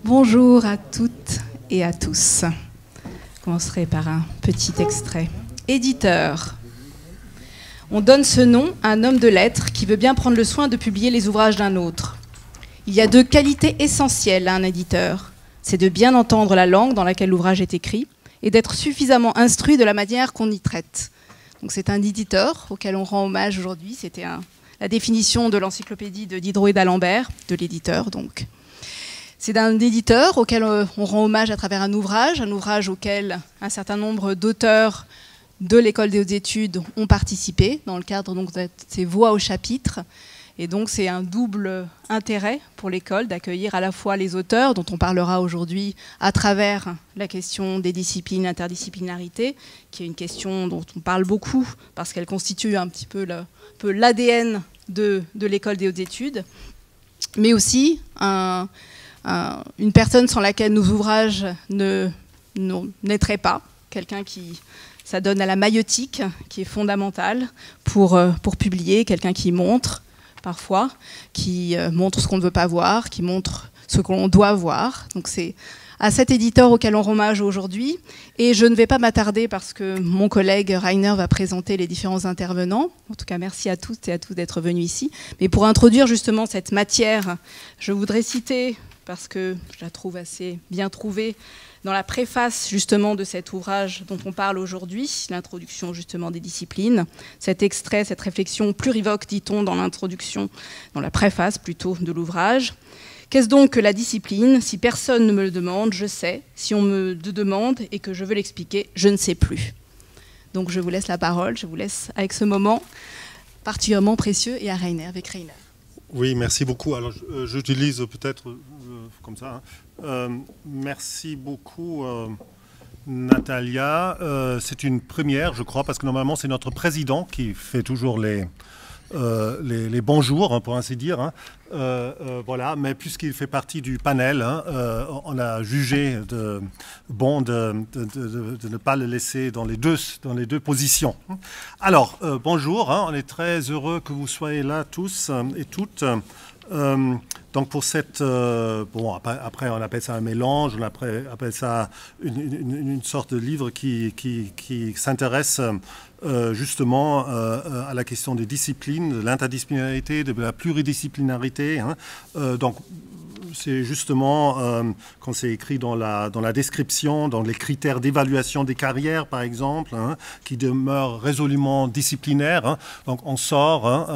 Bonjour à toutes et à tous. Je commencerai par un petit extrait. Éditeur. On donne ce nom à un homme de lettres qui veut bien prendre le soin de publier les ouvrages d'un autre. Il y a deux qualités essentielles à un éditeur. C'est de bien entendre la langue dans laquelle l'ouvrage est écrit et d'être suffisamment instruit de la manière qu'on y traite. Donc c'est un éditeur auquel on rend hommage aujourd'hui. C'était la définition de l'encyclopédie de Diderot et d'Alembert, de l'éditeur donc. C'est un éditeur auquel on rend hommage à travers un ouvrage auquel un certain nombre d'auteurs de l'École des hautes études ont participé dans le cadre donc, de ces voix au chapitre. Et donc c'est un double intérêt pour l'école d'accueillir à la fois les auteurs, dont on parlera aujourd'hui à travers la question des disciplines, l'interdisciplinarité, qui est une question dont on parle beaucoup parce qu'elle constitue un petit peu l'ADN de l'École des hautes études, mais aussi une personne sans laquelle nos ouvrages ne naîtraient pas, quelqu'un qui s'adonne à la maïeutique, qui est fondamentale pour publier, quelqu'un qui montre parfois, qui montre ce qu'on ne veut pas voir, qui montre ce qu'on doit voir. Donc c'est à cet éditeur auquel on rend hommage aujourd'hui. Et je ne vais pas m'attarder parce que mon collègue Rainer va présenter les différents intervenants. En tout cas, merci à toutes et à tous d'être venus ici. Mais pour introduire justement cette matière, je voudrais citer, parce que je la trouve assez bien trouvée, dans la préface justement de cet ouvrage dont on parle aujourd'hui, l'introduction justement des disciplines, cet extrait, cette réflexion plurivoque, dit-on, dans l'introduction, dans la préface plutôt de l'ouvrage. Qu'est-ce donc que la discipline? Si personne ne me le demande, je sais. Si on me le demande et que je veux l'expliquer, je ne sais plus. Donc je vous laisse la parole, je vous laisse avec ce moment particulièrement précieux et à Rainer, avec Rainer. Oui, merci beaucoup. Alors j'utilise peut-être comme ça. Merci beaucoup, Natalia. C'est une première, je crois, parce que normalement c'est notre président qui fait toujours les bonjours, hein, pour ainsi dire. Hein. Voilà, mais puisqu'il fait partie du panel, hein, on a jugé bon de ne pas le laisser dans les deux positions. Alors, bonjour, hein, on est très heureux que vous soyez là tous et toutes. Donc pour cette... bon, après on appelle ça un mélange, on appelle ça une sorte de livre qui s'intéresse justement à la question des disciplines, de l'interdisciplinarité, de la pluridisciplinarité. Hein. Donc c'est justement, quand c'est écrit dans la description, dans les critères d'évaluation des carrières, par exemple, hein, qui demeurent résolument disciplinaires. Hein. Donc on sort, hein,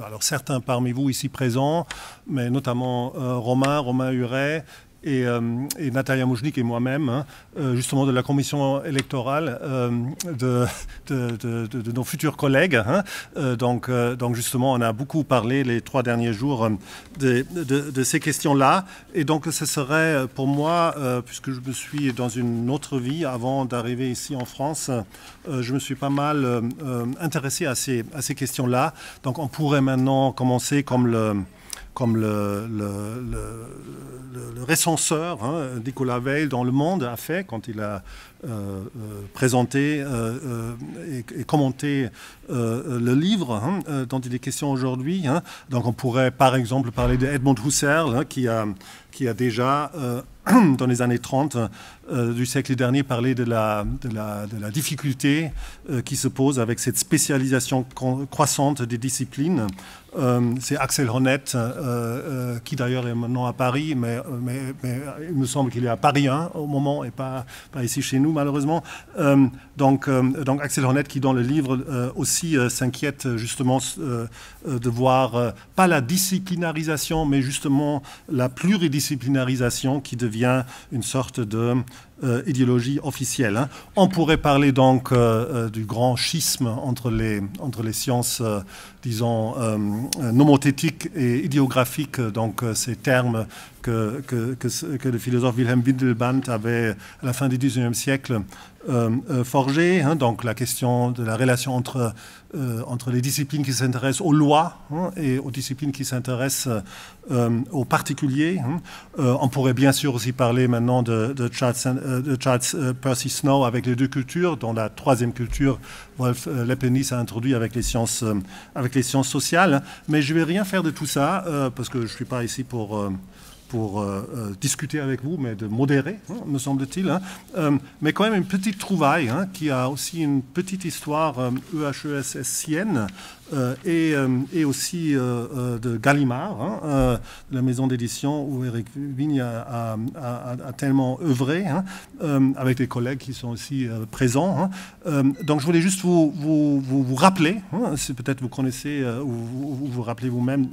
alors certains parmi vous ici présents, mais notamment Romain Huret, et Natalia Moujnik et moi-même, hein, justement de la commission électorale de nos futurs collègues. Hein. Donc justement, on a beaucoup parlé les 3 derniers jours de ces questions-là. Et donc ce serait pour moi, puisque je me suis dans une autre vie avant d'arriver ici en France, je me suis pas mal intéressé à ces questions-là. Donc on pourrait maintenant commencer comme le recenseur, hein, Nicolas Weil dans Le Monde a fait quand il a présenté et commenté le livre, hein, dont il est question aujourd'hui. Hein. Donc on pourrait par exemple parler d'Edmund Husserl, hein, qui a déjà dans les années 30 du siècle dernier parlé de la difficulté qui se pose avec cette spécialisation croissante des disciplines. C'est Axel Honneth, qui d'ailleurs est maintenant à Paris, mais il me semble qu'il est à Paris 1 au moment et pas ici chez nous malheureusement. Donc Axel Honneth qui dans le livre aussi s'inquiète justement de voir pas la disciplinarisation mais justement la pluridisciplinarisation qui devient une sorte de idéologie officielle. Hein. On pourrait parler donc du grand schisme entre les sciences, disons, nomothétiques et idéographiques, donc ces termes que le philosophe Wilhelm Windelband avait, à la fin du XIXe siècle, forgé. Hein, donc la question de la relation entre les disciplines qui s'intéressent aux lois, hein, et aux disciplines qui s'intéressent aux particuliers. Hein. On pourrait bien sûr aussi parler maintenant de Charles Percy Snow avec les deux cultures, dont la troisième culture, Wolf Leibniz a introduit avec les sciences sociales. Mais je ne vais rien faire de tout ça, parce que je ne suis pas ici pour discuter avec vous, mais de modérer, me semble-t-il. Mais quand même une petite trouvaille qui a aussi une petite histoire EHESS-sienne et aussi de Gallimard, de la maison d'édition où Éric Vigne a tellement œuvré, avec des collègues qui sont aussi présents. Donc je voulais juste vous rappeler, si peut-être vous connaissez ou vous rappelez vous-même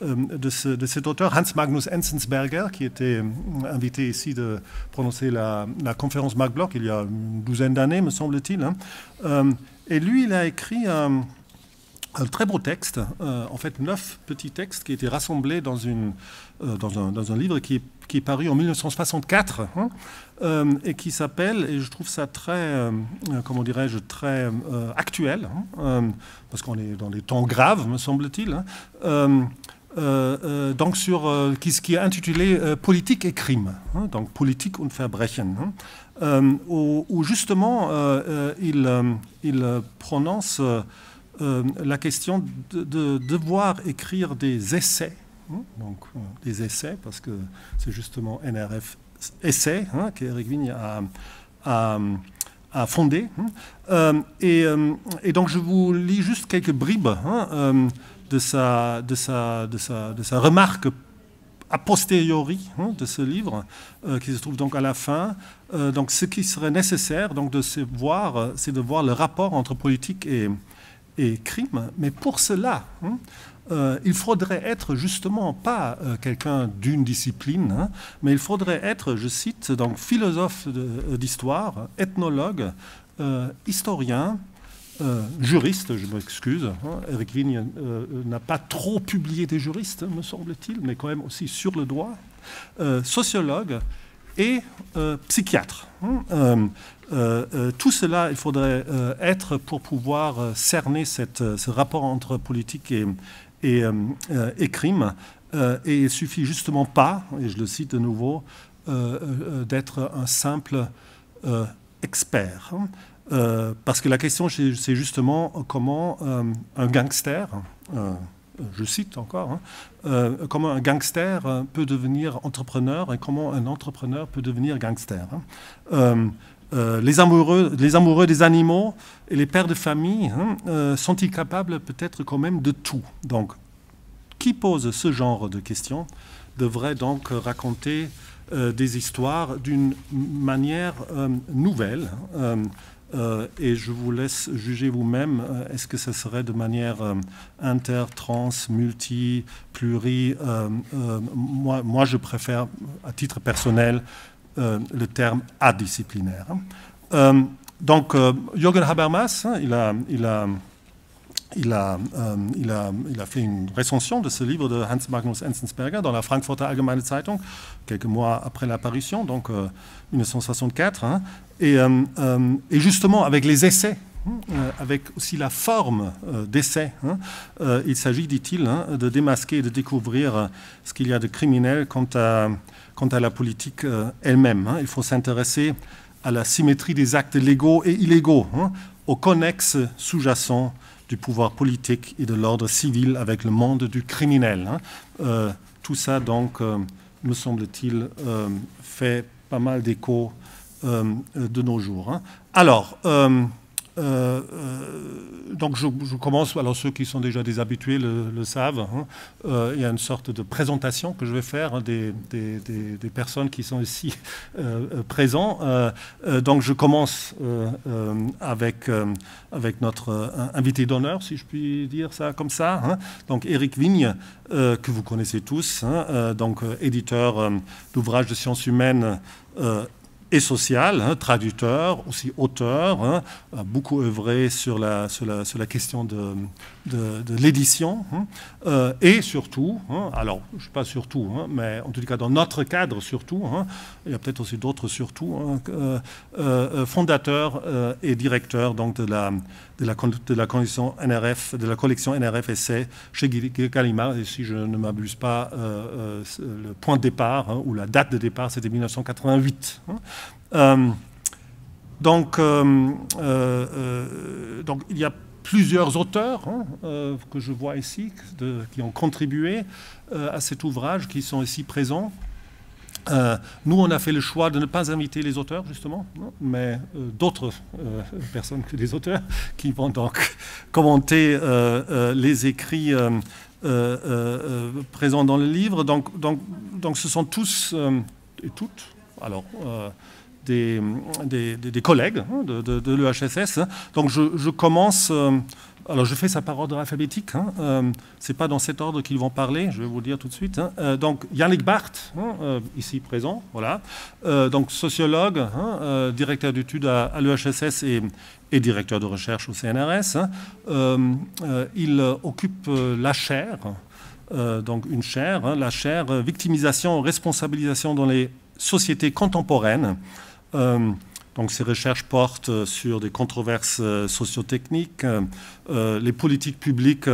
de cet auteur, Hans Magnus Enzensberger, qui était invité ici de prononcer la conférence Max Bloch il y a une douzaine d'années, me semble-t-il. Et lui, il a écrit un très beau texte, en fait 9 petits textes qui étaient rassemblés dans un livre qui est paru en 1964 et qui s'appelle, et je trouve ça très, comment dirais-je, très actuel, parce qu'on est dans des temps graves, me semble-t-il, donc qui est intitulé Politique et Crime, donc Politik und Verbrechen, où justement il prononce la question de devoir écrire des essais, donc des essais, parce que c'est justement NRF Essai qu'Éric Vigne a fondé. Et donc je vous lis juste quelques bribes de sa remarque a posteriori de ce livre, qui se trouve donc à la fin. Donc ce qui serait nécessaire donc, c'est de voir le rapport entre politique et crime, mais pour cela, il faudrait être justement pas quelqu'un d'une discipline, mais il faudrait être, je cite, donc philosophe d'histoire, ethnologue, historien, juriste, je m'excuse. Éric Vigne n'a pas trop publié des juristes, me semble-t-il, mais quand même aussi sur le droit, sociologue et psychiatre. Tout cela, il faudrait être pour pouvoir cerner ce rapport entre politique et crime. Et il suffit justement pas, et je le cite de nouveau, d'être un simple expert. Parce que la question, c'est justement comment un gangster, je cite encore, comment un gangster peut devenir entrepreneur et comment un entrepreneur peut devenir gangster. Les amoureux des animaux et les pères de famille sont-ils capables peut-être quand même de tout? Donc, qui pose ce genre de questions devrait donc raconter des histoires d'une manière nouvelle. Et je vous laisse juger vous-même, est-ce que ce serait de manière inter, trans, multi, pluri? Moi, je préfère, à titre personnel, le terme adisciplinaire. Donc, Jürgen Habermas, il a fait une recension de ce livre de Hans Magnus Enzensberger dans la Frankfurter Allgemeine Zeitung, quelques mois après l'apparition, donc 1964. Et justement, avec les essais, avec aussi la forme d'essai, il s'agit, dit-il, de démasquer et de découvrir ce qu'il y a de criminel quant à la politique elle-même. Il faut s'intéresser à la symétrie des actes légaux et illégaux, aux connexes sous-jacents du pouvoir politique et de l'ordre civil avec le monde du criminel. Tout ça, donc, me semble-t-il, fait pas mal d'écho de nos jours. Alors, donc je commence, alors ceux qui sont déjà des habitués le savent, il y a une sorte de présentation que je vais faire des personnes qui sont ici présents. Donc je commence avec notre invité d'honneur, si je puis dire ça comme ça, donc Éric Vigne, que vous connaissez tous, donc éditeur d'ouvrages de sciences humaines et social, traducteur, aussi auteur, a beaucoup œuvré sur la question de l'édition, et surtout, alors je ne sais pas surtout, mais en tout cas dans notre cadre surtout, il y a peut-être aussi d'autres surtout, fondateur et directeur donc, de la collection NRF, de la collection NRF Essai chez Gallimard, et si je ne m'abuse pas, le point de départ, ou la date de départ, c'était 1988. Donc il y a plusieurs auteurs que je vois ici, qui ont contribué à cet ouvrage, qui sont ici présents. Nous, on a fait le choix de ne pas inviter les auteurs, justement, mais d'autres personnes que les auteurs qui vont donc commenter les écrits présents dans le livre. Donc ce sont tous et toutes, alors, des collègues de l'EHSS. Donc je commence... alors je fais ça par ordre alphabétique. C'est pas dans cet ordre qu'ils vont parler, je vais vous le dire tout de suite. Donc Yannick Barth, ici présent, voilà. Donc sociologue, directeur d'études à l'EHSS et directeur de recherche au CNRS. Il occupe la chaire, donc une chaire, la chaire victimisation, responsabilisation dans les sociétés contemporaines. Donc ces recherches portent sur des controverses sociotechniques, les politiques publiques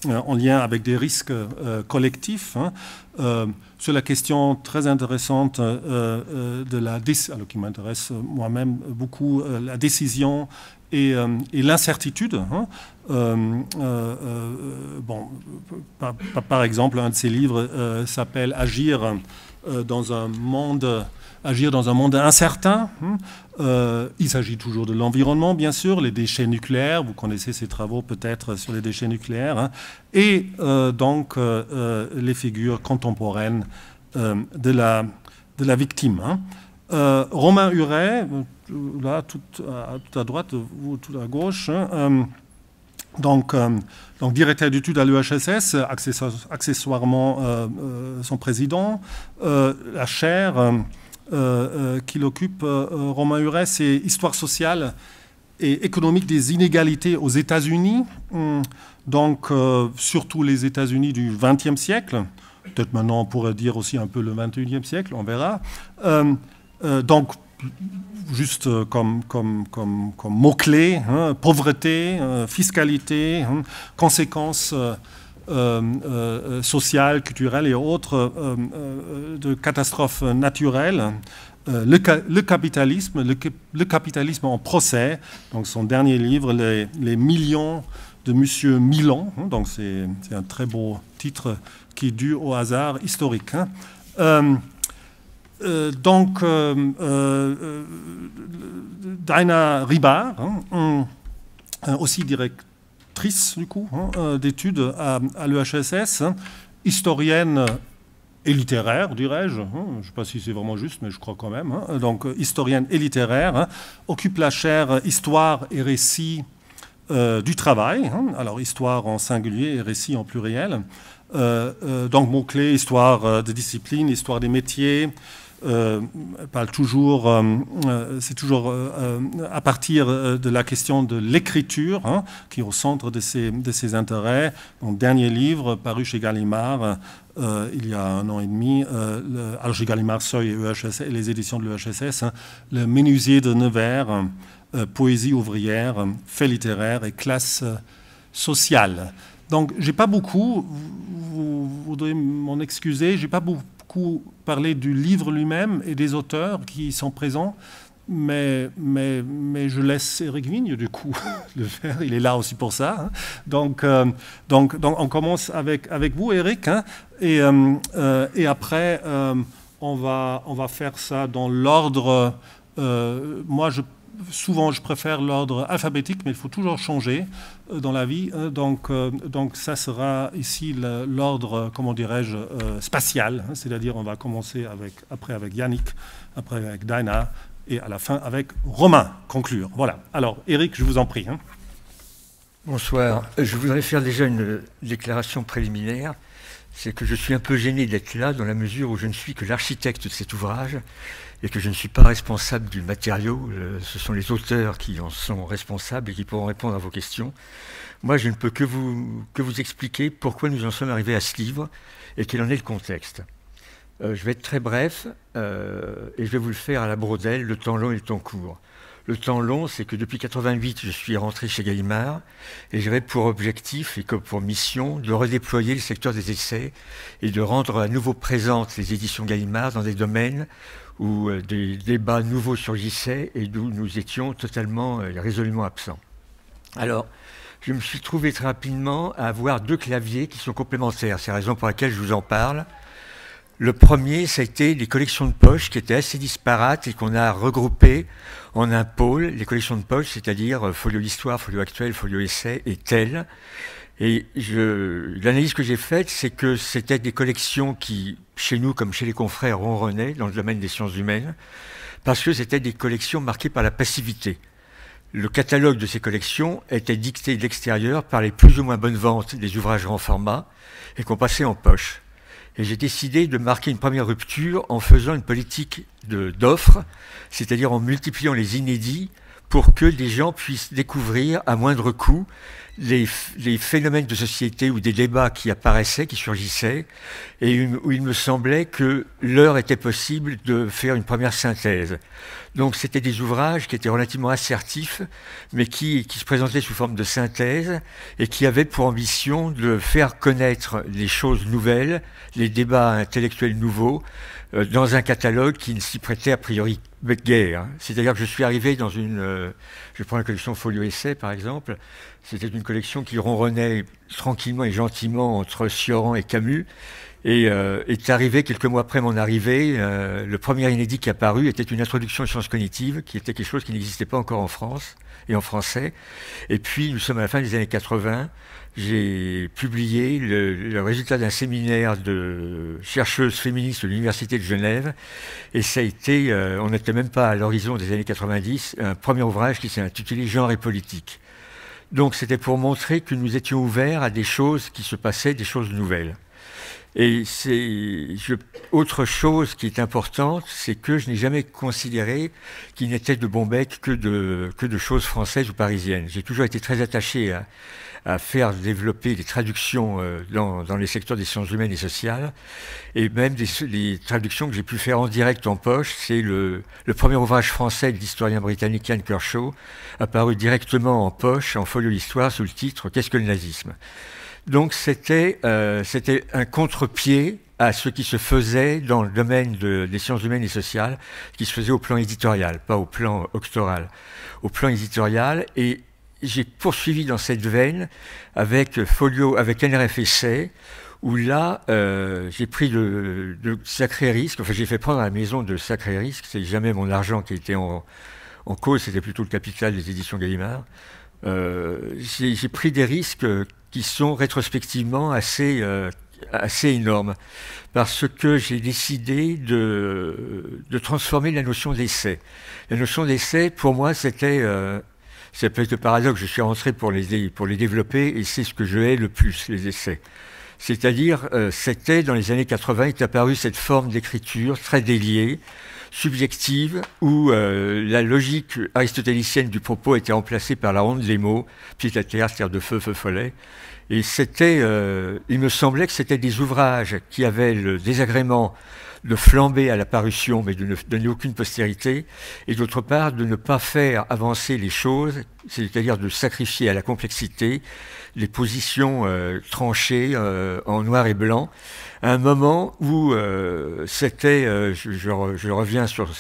en lien avec des risques collectifs, sur la question très intéressante de la alors qui m'intéresse moi-même beaucoup, la décision et l'incertitude. Bon, par exemple, un de ces livres s'appelle « Agir dans un monde incertain ». Il s'agit toujours de l'environnement, bien sûr, les déchets nucléaires. Vous connaissez ces travaux peut-être sur les déchets nucléaires. Et donc les figures contemporaines de la victime. Romain Huret, là, tout à droite, vous tout à gauche. Donc directeur d'études à l'EHSS, accessoirement son président. La chaire qu'il occupe, Romain Huret, c'est Histoire sociale et économique des inégalités aux États-Unis, donc surtout les États-Unis du XXe siècle. Peut-être maintenant on pourrait dire aussi un peu le XXIe siècle, on verra. Donc juste comme mots-clés, pauvreté, fiscalité, conséquences sociales, culturelles et autres de catastrophes naturelles. Le capitalisme en procès, donc son dernier livre, les millions de Monsieur Milan, donc c'est un très beau titre qui est dû au hasard historique. Donc, Daina Ribard, aussi directrice du coup d'études à l'EHSS, historienne et littéraire, dirais-je. Je ne sais pas si c'est vraiment juste, mais je crois quand même. Donc, historienne et littéraire, occupe la chaire Histoire et récit du travail. Alors, histoire en singulier et récit en pluriel. Donc, mots-clés, histoire des disciplines, histoire des métiers. Parle toujours, c'est toujours à partir de la question de l'écriture qui est au centre de ses intérêts. Donc, dernier livre paru chez Gallimard il y a 1 an et demi, alors chez Gallimard, Seuil et EHSS, et les éditions de l'EHSS, Le Menuisier de Nevers, poésie ouvrière, faits littéraires et classe sociale. Donc, j'ai pas beaucoup, vous devez m'en excuser, j'ai pas beaucoup parler du livre lui-même et des auteurs qui sont présents, mais je laisse Éric Vigne, du coup, le faire. Il est là aussi pour ça. Donc on commence avec vous, Éric, et après, on va faire ça dans l'ordre... moi, souvent, je préfère l'ordre alphabétique, mais il faut toujours changer dans la vie. Donc ça sera ici l'ordre, comment dirais-je, spatial. C'est-à-dire, on va commencer après avec Yannick, après avec Daina, et à la fin avec Romain, conclure. Voilà. Alors, Éric, je vous en prie. Bonsoir. Je voudrais faire déjà une déclaration préliminaire. C'est que je suis un peu gêné d'être là, dans la mesure où je ne suis que l'architecte de cet ouvrage, et que je ne suis pas responsable du matériau. Ce sont les auteurs qui en sont responsables et qui pourront répondre à vos questions. Moi, je ne peux que vous expliquer pourquoi nous en sommes arrivés à ce livre et quel en est le contexte. Je vais être très bref et je vais vous le faire à la brodelle, le temps long et le temps court. Le temps long, c'est que depuis 88, je suis rentré chez Gallimard et j'avais pour objectif et comme pour mission de redéployer le secteur des essais et de rendre à nouveau présentes les éditions Gallimard dans des domaines où des débats nouveaux surgissaient et d'où nous étions totalement et résolument absents. Alors, je me suis trouvé très rapidement à avoir 2 claviers qui sont complémentaires. C'est la raison pour laquelle je vous en parle. Le premier, ça a été les collections de poches qui étaient assez disparates et qu'on a regroupées en un pôle. Les collections de poches, c'est-à-dire Folio d'Histoire, Folio Actuel, Folio Essai et tel. Et l'analyse que j'ai faite, c'est que c'était des collections qui, chez nous comme chez les confrères, ronronnaient dans le domaine des sciences humaines, parce que c'était des collections marquées par la passivité. Le catalogue de ces collections était dicté de l'extérieur par les plus ou moins bonnes ventes des ouvrages grand format et qu'on passait en poche. Et j'ai décidé de marquer une première rupture en faisant une politique d'offre, c'est-à-dire en multipliant les inédits pour que des gens puissent découvrir à moindre coût les phénomènes de société ou des débats qui apparaissaient, qui surgissaient, et où il me semblait que l'heure était possible de faire une première synthèse. Donc c'était des ouvrages qui étaient relativement assertifs, mais qui se présentaient sous forme de synthèse, et qui avaient pour ambition de faire connaître les choses nouvelles, les débats intellectuels nouveaux, dans un catalogue qui ne s'y prêtait a priori guère. C'est-à-dire que je suis arrivé dans je prends la collection Folio Essai par exemple, c'était une collection qui ronronnait tranquillement et gentiment entre Cioran et Camus, et est arrivé quelques mois après mon arrivée, le premier inédit qui est apparu était une introduction aux sciences cognitives, qui était quelque chose qui n'existait pas encore en France et en français. Et puis nous sommes à la fin des années 80, j'ai publié le résultat d'un séminaire de chercheuses féministes de l'Université de Genève, et ça a été, on n'était même pas à l'horizon des années 90, un premier ouvrage qui s'est intitulé Genre et politique. Donc c'était pour montrer que nous étions ouverts à des choses qui se passaient, des choses nouvelles. Et autre chose qui est importante, c'est que je n'ai jamais considéré qu'il n'était de Bombec que de choses françaises ou parisiennes. J'ai toujours été très attaché à faire développer des traductions dans les secteurs des sciences humaines et sociales, et même des traductions que j'ai pu faire en direct en poche. C'est le premier ouvrage français de l'historien britannique Ian Kershaw, apparu directement en poche, en folio d'histoire, sous le titre « Qu'est-ce que le nazisme ?» Donc c'était un contre-pied à ce qui se faisait dans le domaine des sciences humaines et sociales, qui se faisait au plan éditorial, pas au plan octoral, au plan éditorial. Et j'ai poursuivi dans cette veine avec NRF Essai, où là, j'ai pris de sacrés risques, enfin j'ai fait prendre à la maison de sacrés risques, c'est jamais mon argent qui était en cause, c'était plutôt le capital des éditions Gallimard. J'ai pris des risques qui sont rétrospectivement assez énormes, parce que j'ai décidé de transformer la notion d'essai. La notion d'essai, pour moi, c'était... ça peut être le paradoxe, je suis rentré pour les développer, et c'est ce que je hais le plus, les essais. C'est-à-dire, c'était dans les années 80, est apparue cette forme d'écriture très déliée, subjective, où la logique aristotélicienne du propos était remplacée par la ronde des mots, pied à terre, c'est-à-dire de feu, follet. Et il me semblait que c'était des ouvrages qui avaient le désagrément de flamber à la parution, mais de ne donner aucune postérité, et d'autre part de ne pas faire avancer les choses, c'est-à-dire de sacrifier à la complexité les positions tranchées en noir et blanc, à un moment où je reviens sur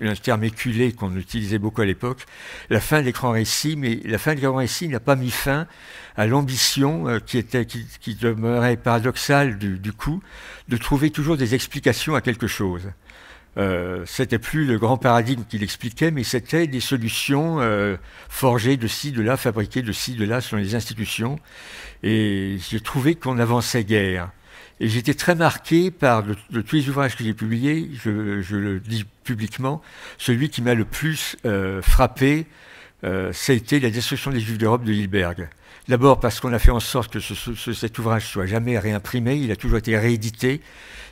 un terme éculé qu'on utilisait beaucoup à l'époque, la fin de l'écran récit, mais la fin de l'écran récit n'a pas mis fin à l'ambition qui demeurait paradoxale du coup, de trouver toujours des explications à quelque chose. C'était plus le grand paradigme qu'il expliquait, mais c'était des solutions forgées de ci, de là, fabriquées de ci, de là, selon les institutions. Et j'ai trouvé qu'on avançait guère. Et j'étais très marqué par, de tous les ouvrages que j'ai publiés, je le dis publiquement, celui qui m'a le plus frappé, ça a été La destruction des Juifs d'Europe de Hilberg. D'abord parce qu'on a fait en sorte que cet ouvrage soit jamais réimprimé, il a toujours été réédité,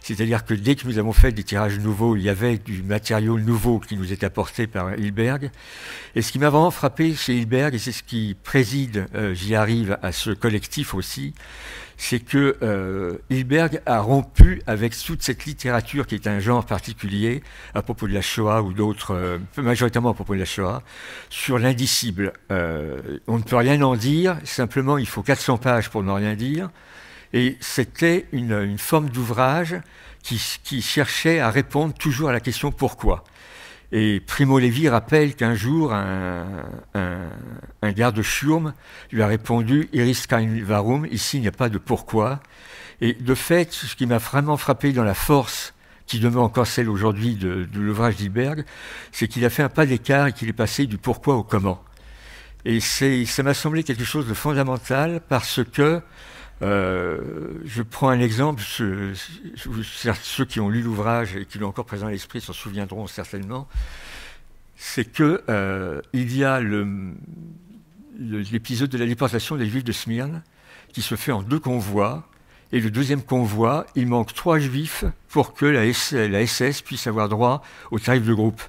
c'est-à-dire que dès que nous avons fait des tirages nouveaux, il y avait du matériau nouveau qui nous était apporté par Hilberg. Et ce qui m'a vraiment frappé chez Hilberg, et c'est ce qui préside, j'y arrive, à ce collectif aussi, c'est que Hilberg a rompu avec toute cette littérature qui est un genre particulier à propos de la Shoah ou d'autres, majoritairement à propos de la Shoah, sur l'indicible. On ne peut rien en dire, simplement il faut 400 pages pour ne rien dire. Et c'était une forme d'ouvrage qui cherchait à répondre toujours à la question « pourquoi ?» Et Primo Levi rappelle qu'un jour, un garde Sturm lui a répondu « Iris kein Warum », ici il n'y a pas de pourquoi. Et de fait, ce qui m'a vraiment frappé dans la force, qui demeure encore celle aujourd'hui de l'ouvrage d'Hilberg, c'est qu'il a fait un pas d'écart et qu'il est passé du pourquoi au comment. Et ça m'a semblé quelque chose de fondamental parce que, je prends un exemple, ceux qui ont lu l'ouvrage et qui l'ont encore présent à l'esprit s'en souviendront certainement, c'est que il y a l'épisode de la déportation des Juifs de Smyrne qui se fait en 2 convois, et le deuxième convoi, il manque 3 Juifs pour que la SS puisse avoir droit au tarif de groupe.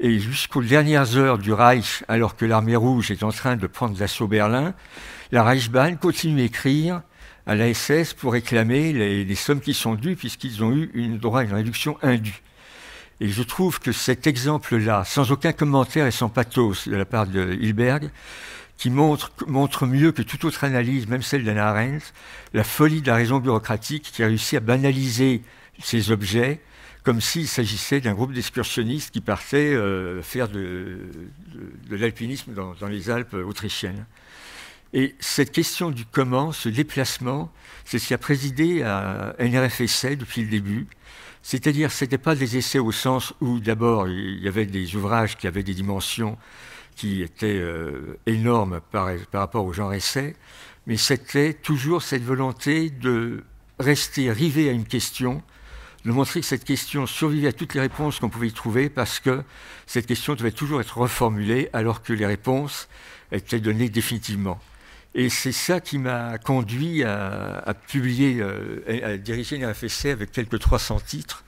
Et jusqu'aux dernières heures du Reich, alors que l'armée rouge est en train de prendre d'assaut Berlin, la Reichsbahn continue à écrire à la SS pour réclamer les sommes qui sont dues, puisqu'ils ont eu droit à une réduction indue. Et je trouve que cet exemple-là, sans aucun commentaire et sans pathos de la part de Hilberg, qui montre mieux que toute autre analyse, même celle d'Hannah Arendt, la folie de la raison bureaucratique qui a réussi à banaliser ces objets comme s'il s'agissait d'un groupe d'excursionnistes qui partaient faire de l'alpinisme dans les Alpes autrichiennes. Et cette question du comment, ce déplacement, c'est ce qui a présidé à NRF Essai depuis le début. C'est-à-dire, ce n'était pas des essais au sens où, d'abord, il y avait des ouvrages qui avaient des dimensions qui étaient énormes par rapport au genre essai, mais c'était toujours cette volonté de rester rivé à une question, de montrer que cette question survivait à toutes les réponses qu'on pouvait y trouver, parce que cette question devait toujours être reformulée, alors que les réponses étaient données définitivement. Et c'est ça qui m'a conduit à publier, à diriger une RFSC avec quelques 300 titres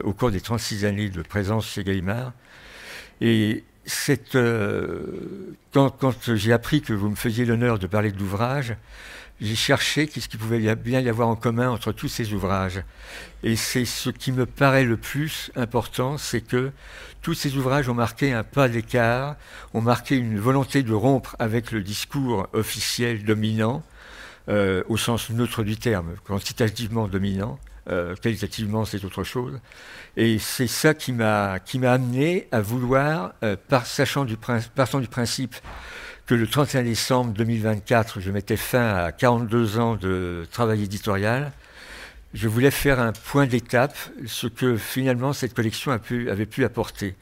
au cours des 36 années de présence chez Gallimard. Et quand j'ai appris que vous me faisiez l'honneur de parler de l'ouvrage, j'ai cherché qu'est-ce qu'il pouvait bien y avoir en commun entre tous ces ouvrages. Et c'est ce qui me paraît le plus important, c'est que tous ces ouvrages ont marqué un pas d'écart, ont marqué une volonté de rompre avec le discours officiel dominant, au sens neutre du terme, quantitativement dominant, qualitativement c'est autre chose. Et c'est ça qui m'a amené à vouloir, partant du principe que le 31 décembre 2024, je mettais fin à 42 ans de travail éditorial, je voulais faire un point d'étape, ce que finalement cette collection avait pu apporter.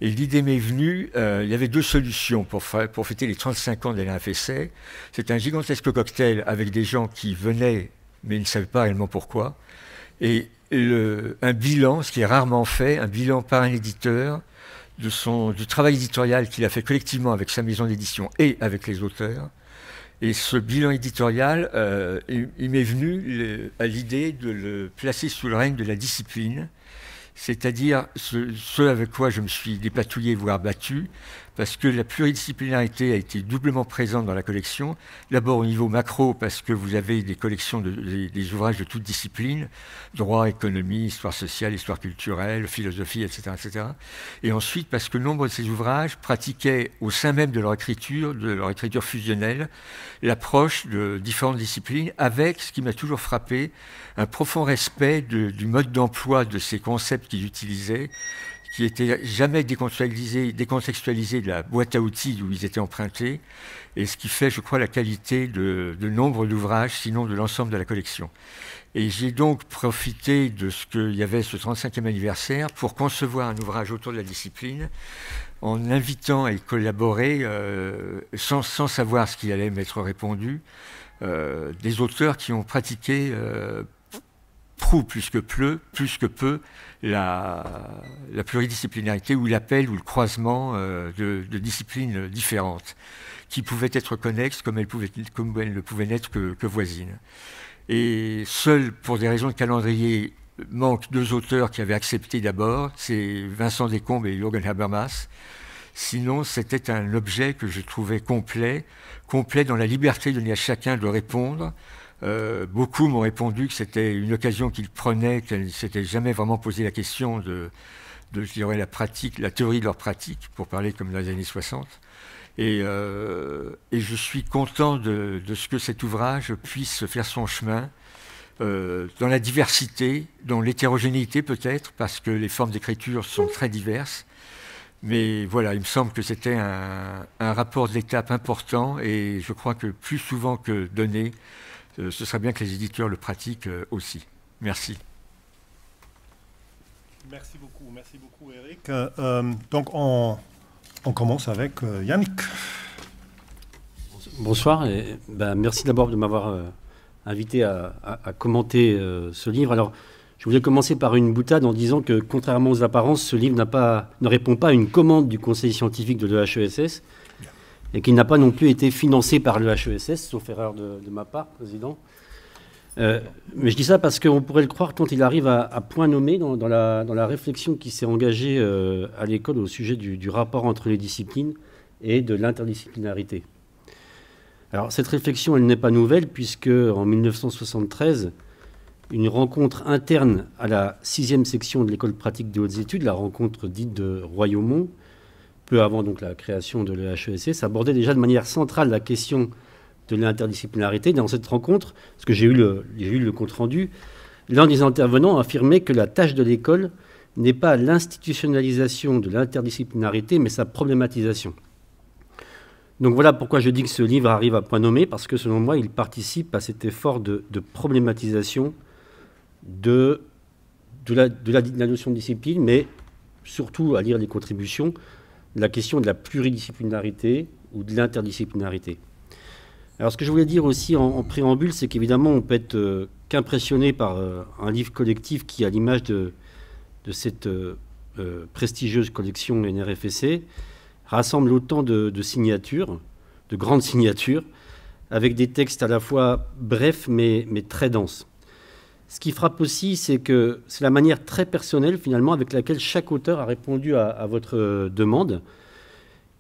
Et l'idée m'est venue, il y avait 2 solutions pour fêter les 35 ans de l'NRF-Essai. C'est un gigantesque cocktail avec des gens qui venaient, mais ne savaient pas réellement pourquoi. Et un bilan, ce qui est rarement fait, un bilan par un éditeur, du travail éditorial qu'il a fait collectivement avec sa maison d'édition et avec les auteurs. Et ce bilan éditorial, il m'est venu à l'idée de le placer sous le règne de la discipline, c'est-à-dire ce avec quoi je me suis dépatouillé, voire battu, parce que la pluridisciplinarité a été doublement présente dans la collection. D'abord au niveau macro, parce que vous avez des collections, des ouvrages de toutes disciplines, droit, économie, histoire sociale, histoire culturelle, philosophie, etc., etc. Et ensuite parce que nombre de ces ouvrages pratiquaient au sein même de leur écriture fusionnelle, l'approche de différentes disciplines, avec, ce qui m'a toujours frappé, un profond respect du mode d'emploi de ces concepts qu'ils utilisaient, qui n'était jamais décontextualisé de la boîte à outils où ils étaient empruntés, et ce qui fait, je crois, la qualité de nombre d'ouvrages, sinon de l'ensemble de la collection. Et j'ai donc profité de ce qu'il y avait ce 35e anniversaire pour concevoir un ouvrage autour de la discipline, en invitant à y collaborer, sans savoir ce qui allait m'être répondu, des auteurs qui ont pratiqué plus que peu la pluridisciplinarité ou l'appel ou le croisement de disciplines différentes qui pouvaient être connexes comme elles ne pouvaient n'être que voisines. Et seuls, pour des raisons de calendrier, manquent 2 auteurs qui avaient accepté d'abord, c'est Vincent Descombes et Jürgen Habermas. Sinon, c'était un objet que je trouvais complet dans la liberté donnée à chacun de répondre. Beaucoup m'ont répondu que c'était une occasion qu'ils prenaient, qu'ils ne s'étaient jamais vraiment posé la question de je dirais, la théorie de leur pratique, pour parler comme dans les années 60. Et je suis content de ce que cet ouvrage puisse faire son chemin dans la diversité, dans l'hétérogénéité peut-être, parce que les formes d'écriture sont très diverses. Mais voilà, il me semble que c'était un rapport d'étape important, et je crois que plus souvent que donné, ce serait bien que les éditeurs le pratiquent aussi. Merci. Merci beaucoup Eric. Donc on commence avec Yannick. Bonsoir, et merci d'abord de m'avoir invité à commenter ce livre. Alors, je voulais commencer par une boutade en disant que, contrairement aux apparences, ce livre ne répond pas à une commande du Conseil scientifique de l'EHESS et qu'il n'a pas non plus été financé par l'EHESS, sauf erreur de ma part, Président. Mais je dis ça parce qu'on pourrait le croire quand il arrive à point nommé dans la réflexion qui s'est engagée à l'école au sujet du rapport entre les disciplines et de l'interdisciplinarité. Alors, cette réflexion, elle n'est pas nouvelle, puisque en 1973, une rencontre interne à la 6e section de l'école pratique des hautes études, la rencontre dite de Royaumont, peu avant donc la création de l'EHESS, abordait déjà de manière centrale la question de l'interdisciplinarité. Dans cette rencontre, parce que j'ai eu le compte-rendu, l'un des intervenants affirmait que la tâche de l'école n'est pas l'institutionnalisation de l'interdisciplinarité, mais sa problématisation. Donc voilà pourquoi je dis que ce livre arrive à point nommé, parce que selon moi, il participe à cet effort de problématisation de la notion de discipline, mais surtout, à lire les contributions, de la question de la pluridisciplinarité ou de l'interdisciplinarité. Alors ce que je voulais dire aussi en préambule, c'est qu'évidemment, on peut être qu'impressionné par un livre collectif qui, à l'image de cette prestigieuse collection NRFSC, rassemble autant de signatures, de grandes signatures, avec des textes à la fois brefs mais très denses. Ce qui frappe aussi, c'est que c'est la manière très personnelle, finalement, avec laquelle chaque auteur a répondu à votre demande,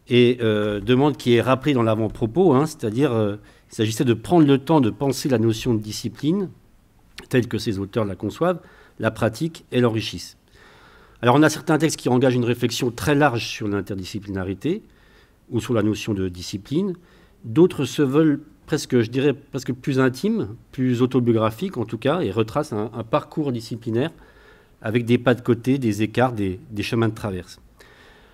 et demande qui est rappelée dans l'avant-propos, c'est-à-dire il s'agissait de prendre le temps de penser la notion de discipline, telle que ces auteurs la conçoivent, la pratiquent et l'enrichissent. Alors on a certains textes qui engagent une réflexion très large sur l'interdisciplinarité ou sur la notion de discipline. D'autres se veulent presque, je dirais, presque plus intimes, plus autobiographiques en tout cas, et retracent un parcours disciplinaire avec des pas de côté, des écarts, des chemins de traverse.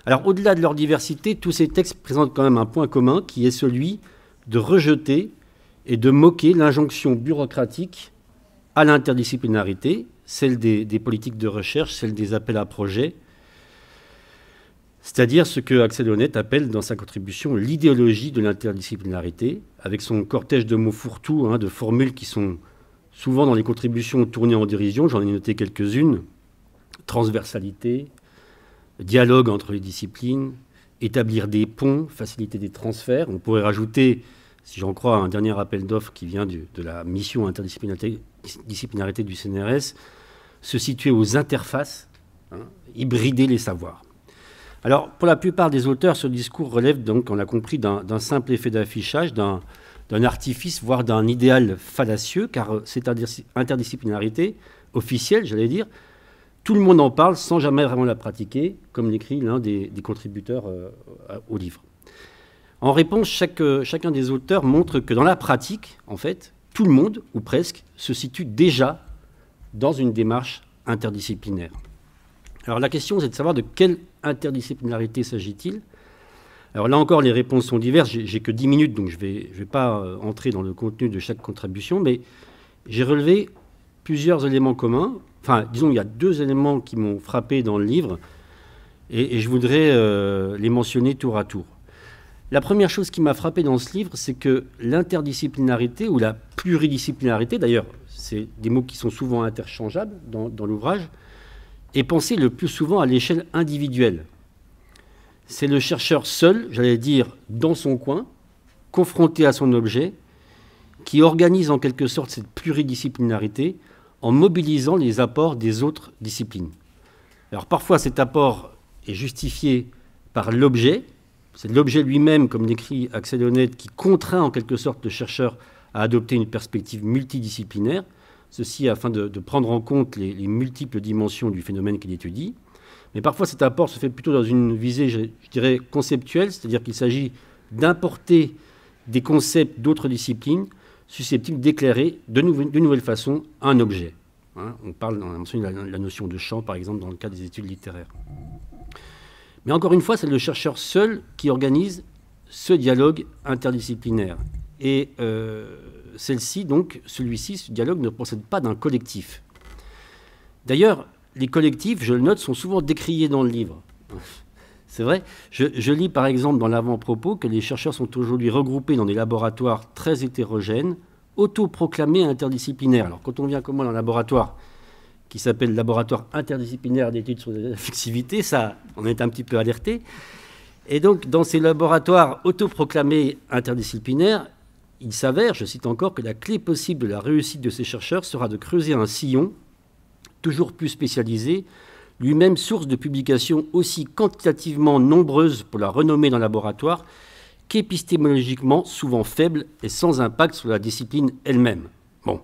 Alors au-delà de leur diversité, tous ces textes présentent quand même un point commun qui est celui de rejeter et de moquer l'injonction bureaucratique à l'interdisciplinarité, celle des politiques de recherche, celle des appels à projets, c'est-à-dire ce que Axel Honneth appelle dans sa contribution l'idéologie de l'interdisciplinarité, avec son cortège de mots fourre-tout, de formules qui sont souvent dans les contributions tournées en dérision, j'en ai noté quelques-unes, transversalité, dialogue entre les disciplines, établir des ponts, faciliter des transferts. On pourrait rajouter, si j'en crois, un dernier appel d'offres qui vient de la mission interdisciplinarité du CNRS, se situer aux interfaces, hybrider les savoirs. Alors, pour la plupart des auteurs, ce discours relève donc, on l'a compris, d'un simple effet d'affichage, d'un artifice, voire d'un idéal fallacieux, car cette interdisciplinarité officielle, j'allais dire, tout le monde en parle sans jamais vraiment la pratiquer, comme l'écrit l'un des contributeurs au livre. En réponse, chacun des auteurs montre que dans la pratique, en fait, tout le monde, ou presque, se situe déjà dans une démarche interdisciplinaire. Alors la question, c'est de savoir de quelle interdisciplinarité s'agit-il. Alors là encore, les réponses sont diverses. J'ai que 10 minutes, donc je vais pas entrer dans le contenu de chaque contribution, mais j'ai relevé plusieurs éléments communs. Enfin, disons, il y a 2 éléments qui m'ont frappé dans le livre, et je voudrais les mentionner tour à tour. La première chose qui m'a frappé dans ce livre, c'est que l'interdisciplinarité, ou la pluridisciplinarité, d'ailleurs, c'est des mots qui sont souvent interchangeables dans l'ouvrage, est pensée le plus souvent à l'échelle individuelle. C'est le chercheur seul, j'allais dire, dans son coin, confronté à son objet, qui organise en quelque sorte cette pluridisciplinarité en mobilisant les apports des autres disciplines. Alors parfois cet apport est justifié par l'objet, c'est l'objet lui-même, comme l'écrit Axel Honneth, qui contraint en quelque sorte le chercheur à adopter une perspective multidisciplinaire, ceci afin de prendre en compte les multiples dimensions du phénomène qu'il étudie. Mais parfois cet apport se fait plutôt dans une visée, je dirais, conceptuelle, c'est-à-dire qu'il s'agit d'importer des concepts d'autres disciplines susceptibles d'éclairer de nouvelles façons un objet. Hein, on a mentionné la notion de champ, par exemple, dans le cas des études littéraires. Mais encore une fois, c'est le chercheur seul qui organise ce dialogue interdisciplinaire. Et celui-ci, ce dialogue, ne procède pas d'un collectif. D'ailleurs, les collectifs, je le note, sont souvent décriés dans le livre. C'est vrai. Je lis par exemple dans l'avant-propos que les chercheurs sont aujourd'hui regroupés dans des laboratoires très hétérogènes, autoproclamés interdisciplinaires. Alors quand on vient comme moi dans un laboratoire qui s'appelle Laboratoire interdisciplinaire d'études sur l'affectivité, ça, on est un petit peu alerté. Et donc dans ces laboratoires autoproclamés interdisciplinaires, il s'avère, je cite encore, que la clé possible de la réussite de ces chercheurs sera de creuser un sillon toujours plus spécialisé, lui-même source de publications aussi quantitativement nombreuses pour la renommée d'un laboratoire qu'épistémologiquement souvent faible et sans impact sur la discipline elle-même. Bon.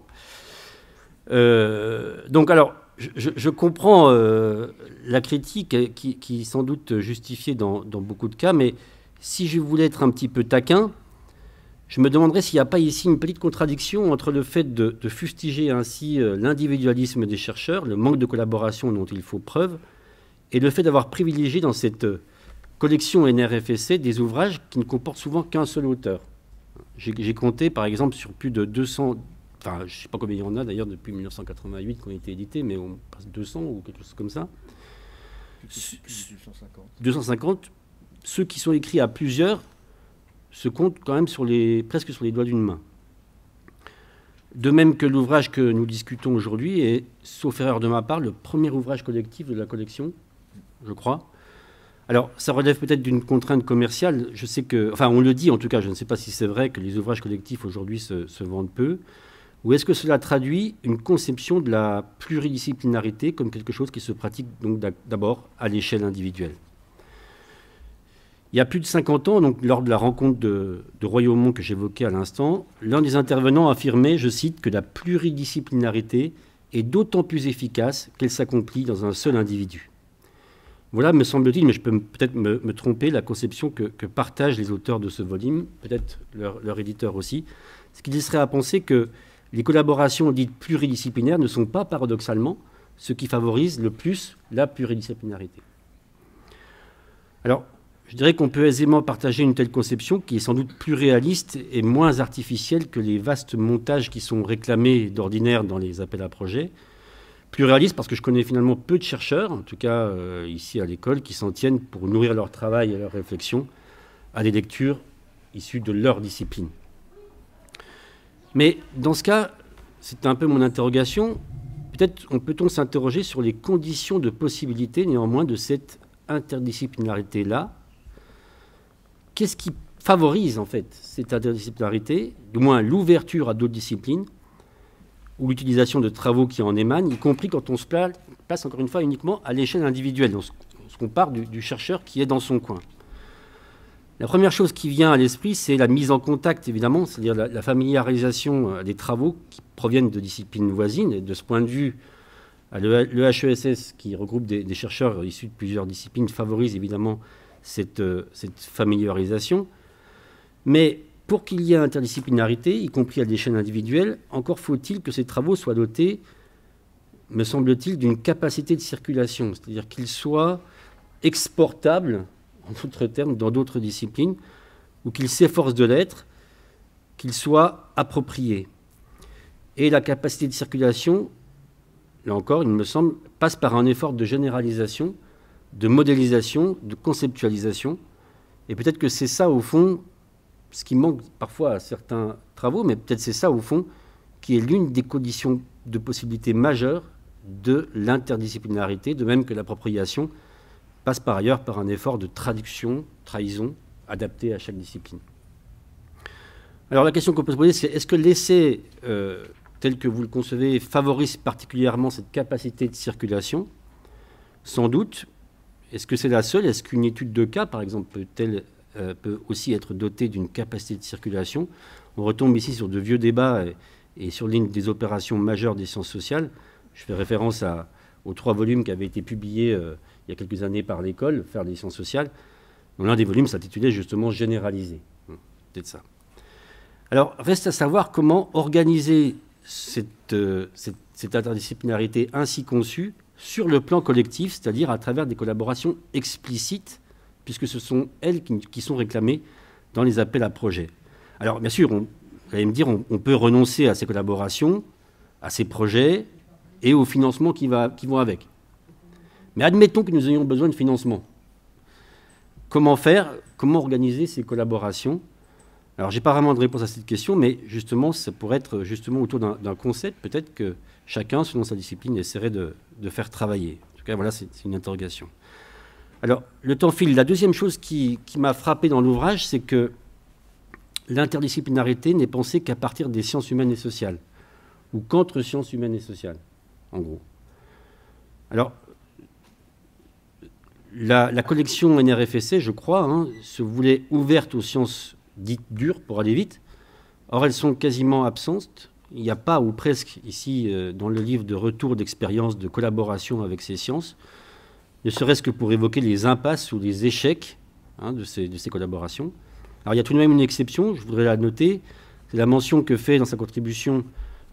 Donc alors, je comprends la critique qui est sans doute justifiée dans beaucoup de cas, mais si je voulais être un petit peu taquin, je me demanderais s'il n'y a pas ici une petite contradiction entre le fait de fustiger ainsi l'individualisme des chercheurs, le manque de collaboration dont il faut preuve, et le fait d'avoir privilégié dans cette collection NRFSC des ouvrages qui ne comportent souvent qu'un seul auteur. J'ai compté, par exemple, sur plus de 200, enfin, je ne sais pas combien il y en a d'ailleurs depuis 1988 qui ont été édités, mais on passe 200 ou quelque chose comme ça. 250. Ceux qui sont écrits à plusieurs se compte quand même presque sur les doigts d'une main. De même que l'ouvrage que nous discutons aujourd'hui est, sauf erreur de ma part, le premier ouvrage collectif de la collection, je crois. Alors, ça relève peut-être d'une contrainte commerciale. Je sais que, enfin, on le dit en tout cas, je ne sais pas si c'est vrai que les ouvrages collectifs aujourd'hui se vendent peu, ou est-ce que cela traduit une conception de la pluridisciplinarité comme quelque chose qui se pratique donc d'abord à l'échelle individuelle. Il y a plus de 50 ans, donc, lors de la rencontre de Royaumont que j'évoquais à l'instant, l'un des intervenants affirmait, je cite, que la pluridisciplinarité est d'autant plus efficace qu'elle s'accomplit dans un seul individu. Voilà, me semble-t-il, mais je peux peut-être me tromper, la conception que partagent les auteurs de ce volume, peut-être leur éditeur aussi, ce qui laisserait à penser que les collaborations dites pluridisciplinaires ne sont pas paradoxalement ce qui favorise le plus la pluridisciplinarité. Alors, je dirais qu'on peut aisément partager une telle conception qui est sans doute plus réaliste et moins artificielle que les vastes montages qui sont réclamés d'ordinaire dans les appels à projets. Plus réaliste parce que je connais finalement peu de chercheurs, en tout cas ici à l'école, qui s'en tiennent pour nourrir leur travail et leur réflexion à des lectures issues de leur discipline. Mais dans ce cas, c'est un peu mon interrogation, peut-être peut-on s'interroger sur les conditions de possibilité néanmoins de cette interdisciplinarité-là. Qu'est-ce qui favorise en fait cette interdisciplinarité, du moins l'ouverture à d'autres disciplines, ou l'utilisation de travaux qui en émanent, y compris quand on se place encore une fois uniquement à l'échelle individuelle, donc ce qu'on part du chercheur qui est dans son coin. La première chose qui vient à l'esprit, c'est la mise en contact, évidemment, c'est-à-dire la familiarisation des travaux qui proviennent de disciplines voisines. Et de ce point de vue, le HESS, qui regroupe des chercheurs issus de plusieurs disciplines, favorise évidemment cette familiarisation. Mais pour qu'il y ait interdisciplinarité, y compris à l'échelle individuelle, encore faut-il que ces travaux soient dotés, me semble-t-il, d'une capacité de circulation, c'est-à-dire qu'ils soient exportables, en d'autres termes, dans d'autres disciplines, ou qu'ils s'efforcent de l'être, qu'ils soient appropriés. Et la capacité de circulation, là encore, il me semble, passe par un effort de généralisation, de modélisation, de conceptualisation. Et peut-être que c'est ça, au fond, ce qui manque parfois à certains travaux, mais peut-être c'est ça, au fond, qui est l'une des conditions de possibilité majeure de l'interdisciplinarité, de même que l'appropriation passe par ailleurs par un effort de traduction, trahison, adapté à chaque discipline. Alors la question qu'on peut se poser, c'est est-ce que l'essai, tel que vous le concevez, favorise particulièrement cette capacité de circulation? Sans doute. Est-ce que c'est la seule? Est-ce qu'une étude de cas, par exemple, peut aussi être dotée d'une capacité de circulation? On retombe ici sur de vieux débats et sur l'une des opérations majeures des sciences sociales. Je fais référence aux 3 volumes qui avaient été publiés il y a quelques années par l'école, Faire des sciences sociales. L'un des volumes s'intitulait justement « Généraliser ». Peut-être ça. Alors, reste à savoir comment organiser cette interdisciplinarité ainsi conçue sur le plan collectif, c'est-à-dire à travers des collaborations explicites, puisque ce sont elles qui sont réclamées dans les appels à projets. Alors, bien sûr, vous allez me dire, on peut renoncer à ces collaborations, à ces projets et au financement qui vont avec. Mais admettons que nous ayons besoin de financement. Comment faire? Comment organiser ces collaborations? Alors, je n'ai pas vraiment de réponse à cette question, mais justement, ça pourrait être justement autour d'un concept, peut-être que chacun, selon sa discipline, essaierait de faire travailler. En tout cas, voilà, c'est une interrogation. Alors, le temps file. La deuxième chose qui m'a frappé dans l'ouvrage, c'est que l'interdisciplinarité n'est pensée qu'à partir des sciences humaines et sociales, ou qu'entre sciences humaines et sociales, en gros. Alors, la collection NRFSC, je crois, se voulait ouverte aux sciences dites dures, pour aller vite. Or, elles sont quasiment absentes. Il n'y a pas, ou presque, ici, dans le livre de retour d'expérience, de collaboration avec ces sciences, ne serait-ce que pour évoquer les impasses ou les échecs de ces collaborations. Alors, il y a tout de même une exception, je voudrais la noter, c'est la mention que fait dans sa contribution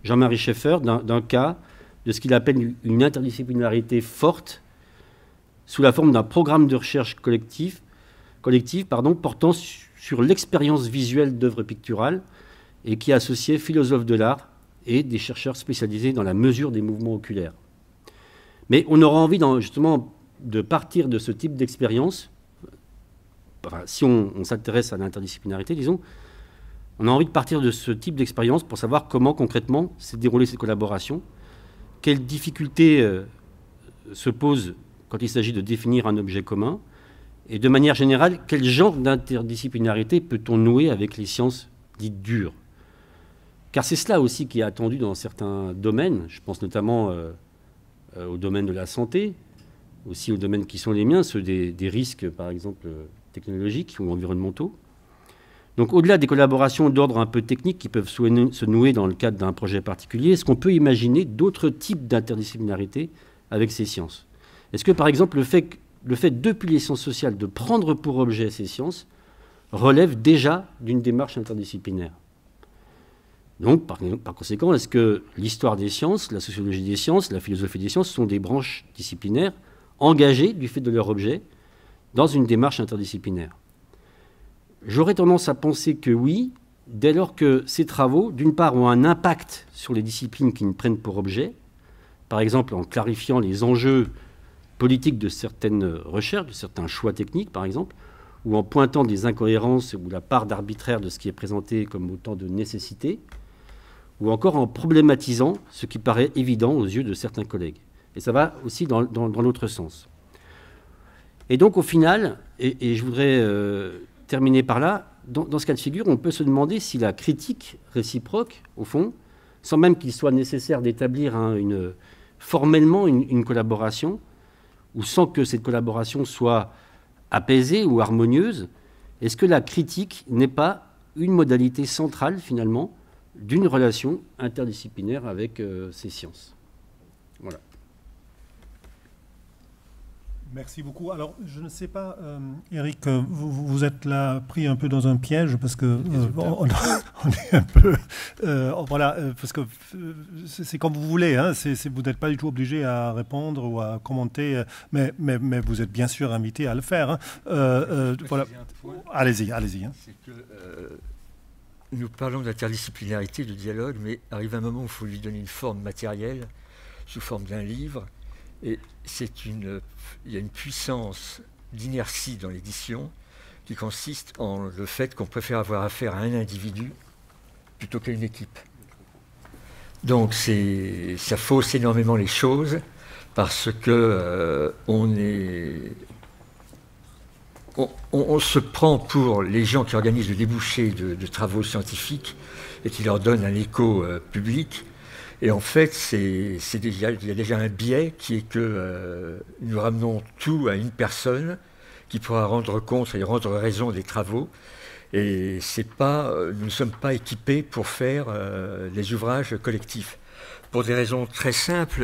Jean-Marie Schaeffer d'un cas de ce qu'il appelle une interdisciplinarité forte sous la forme d'un programme de recherche collectif portant sur l'expérience visuelle d'œuvres picturales et qui associait philosophes de l'art et des chercheurs spécialisés dans la mesure des mouvements oculaires. Mais on aura envie justement de partir de ce type d'expérience. Enfin, si on s'intéresse à l'interdisciplinarité, disons, on a envie de partir de ce type d'expérience pour savoir comment concrètement s'est déroulée cette collaboration, quelles difficultés se posent quand il s'agit de définir un objet commun, et de manière générale, quel genre d'interdisciplinarité peut-on nouer avec les sciences dites dures? Car c'est cela aussi qui est attendu dans certains domaines, je pense notamment au domaine de la santé, aussi aux domaines qui sont les miens, ceux des risques, par exemple, technologiques ou environnementaux. Donc, au-delà des collaborations d'ordre un peu technique qui peuvent se nouer dans le cadre d'un projet particulier, est-ce qu'on peut imaginer d'autres types d'interdisciplinarité avec ces sciences? Est-ce que, par exemple, le fait, depuis les sciences sociales, de prendre pour objet ces sciences, relève déjà d'une démarche interdisciplinaire? Donc, par conséquent, est-ce que l'histoire des sciences, la sociologie des sciences, la philosophie des sciences sont des branches disciplinaires engagées, du fait de leur objet, dans une démarche interdisciplinaire? J'aurais tendance à penser que oui, dès lors que ces travaux, d'une part, ont un impact sur les disciplines qui nous prennent pour objet, par exemple en clarifiant les enjeux politiques de certaines recherches, de certains choix techniques, par exemple, ou en pointant des incohérences ou la part d'arbitraire de ce qui est présenté comme autant de nécessité, ou encore en problématisant ce qui paraît évident aux yeux de certains collègues. Et ça va aussi dans l'autre sens. Et donc, au final, et je voudrais terminer par là, dans ce cas de figure, on peut se demander si la critique réciproque, au fond, sans même qu'il soit nécessaire d'établir formellement une collaboration, ou sans que cette collaboration soit apaisée ou harmonieuse, est-ce que la critique n'est pas une modalité centrale, finalement, d'une relation interdisciplinaire avec ces sciences? Voilà. Merci beaucoup. Alors, je ne sais pas, Eric, vous êtes là pris un peu dans un piège parce que on est un peu... voilà, parce que c'est comme vous voulez, hein, vous n'êtes pas du tout obligé à répondre ou à commenter, mais vous êtes bien sûr invité à le faire. Hein. Voilà. Allez-y. Hein. C'est que nous parlons d'interdisciplinarité, de dialogue, mais arrive un moment où il faut lui donner une forme matérielle, sous forme d'un livre. Et il y a une puissance d'inertie dans l'édition qui consiste en le fait qu'on préfère avoir affaire à un individu plutôt qu'à une équipe. Donc ça fausse énormément les choses parce que on se prend pour les gens qui organisent le débouché de travaux scientifiques et qui leur donnent un écho public. Et en fait, il y a déjà un biais qui est que nous ramenons tout à une personne qui pourra rendre compte et rendre raison des travaux. Et nous ne sommes pas équipés pour faire des ouvrages collectifs. Pour des raisons très simples,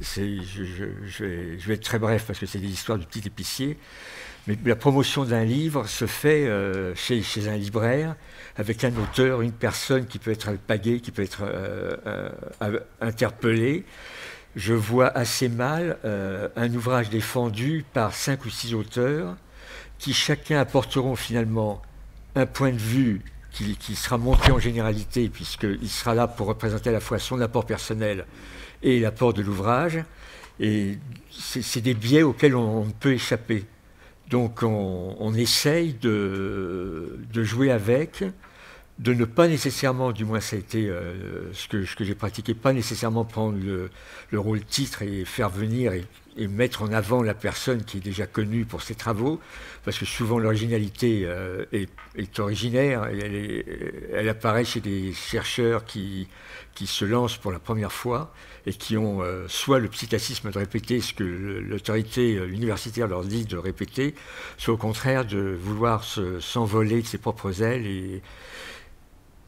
je vais être très bref parce que c'est des histoires du petit épicier, mais la promotion d'un livre se fait chez un libraire avec un auteur, une personne qui peut être alpaguée, qui peut être interpellée. Je vois assez mal un ouvrage défendu par 5 ou 6 auteurs qui chacun apporteront finalement un point de vue qui sera monté en généralité, puisqu'il sera là pour représenter à la fois son apport personnel et l'apport de l'ouvrage. Et c'est des biais auxquels on ne peut échapper. Donc on essaye de jouer avec, de ne pas nécessairement, du moins ça a été ce que j'ai pratiqué, pas nécessairement prendre le rôle titre et faire venir et mettre en avant la personne qui est déjà connue pour ses travaux, parce que souvent l'originalité est originaire, et elle apparaît chez des chercheurs qui se lancent pour la première fois et qui ont soit le psittacisme de répéter ce que l'autorité universitaire leur dit de répéter, soit au contraire de vouloir s'envoler de ses propres ailes.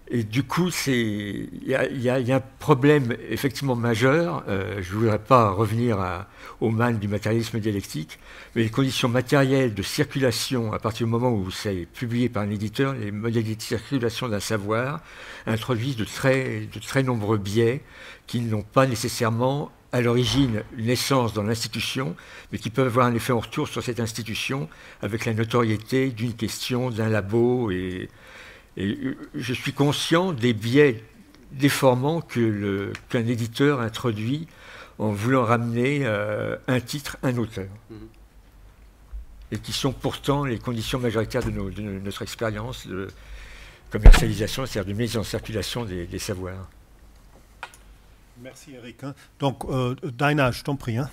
Et du coup, il y a un problème effectivement majeur. Je ne voudrais pas revenir au mal du matérialisme dialectique, mais les conditions matérielles de circulation, à partir du moment où c'est publié par un éditeur, les modalités de circulation d'un savoir introduisent de très nombreux biais qui n'ont pas nécessairement à l'origine une essence dans l'institution, mais qui peuvent avoir un effet en retour sur cette institution avec la notoriété d'une question, d'un labo. Et je suis conscient des biais déformants qu'un éditeur introduit en voulant ramener un titre, un auteur. Et qui sont pourtant les conditions majoritaires de notre expérience de commercialisation, c'est-à-dire de mise en circulation des savoirs. Merci Eric. Donc, Daina, je t'en prie. Merci.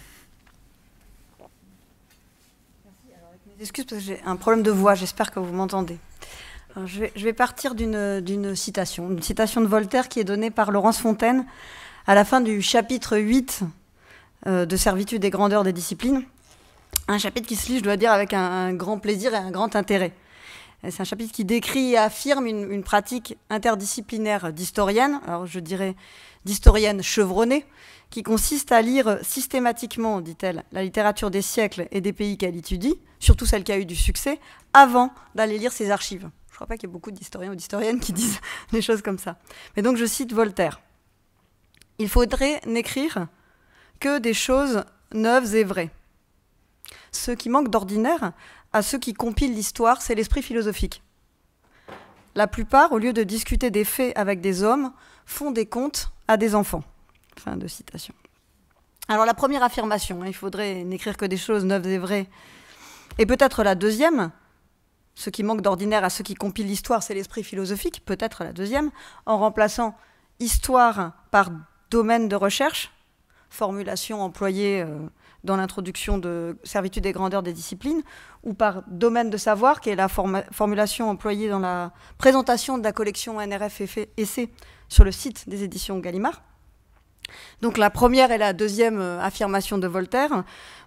Alors, avec mes excuses, parce que j'ai un problème de voix, j'espère que vous m'entendez. Alors, je vais partir d'une citation de Voltaire qui est donnée par Laurence Fontaine à la fin du chapitre 8 de Servitude et grandeur des disciplines. Un chapitre qui se lit, je dois dire, avec un grand plaisir et un grand intérêt. C'est un chapitre qui décrit et affirme une pratique interdisciplinaire d'historienne, alors je dirais d'historienne chevronnée, qui consiste à lire systématiquement, dit-elle, la littérature des siècles et des pays qu'elle étudie, surtout celle qui a eu du succès, avant d'aller lire ses archives. Je ne crois pas qu'il y ait beaucoup d'historiens ou d'historiennes qui disent des choses comme ça. Mais donc je cite Voltaire. « Il faudrait n'écrire que des choses neuves et vraies. Ce qui manque d'ordinaire à ceux qui compilent l'histoire, c'est l'esprit philosophique. La plupart, au lieu de discuter des faits avec des hommes, font des contes à des enfants. » Fin de citation. Alors la première affirmation, il faudrait n'écrire que des choses neuves et vraies. Et peut-être la deuxième, ce qui manque d'ordinaire à ceux qui compilent l'histoire, c'est l'esprit philosophique, peut-être la deuxième, en remplaçant histoire par domaine de recherche, formulation employée dans l'introduction de Servitude et grandeur des disciplines, ou par domaine de savoir, qui est la formulation employée dans la présentation de la collection NRF-EC sur le site des éditions Gallimard. Donc la première et la deuxième affirmation de Voltaire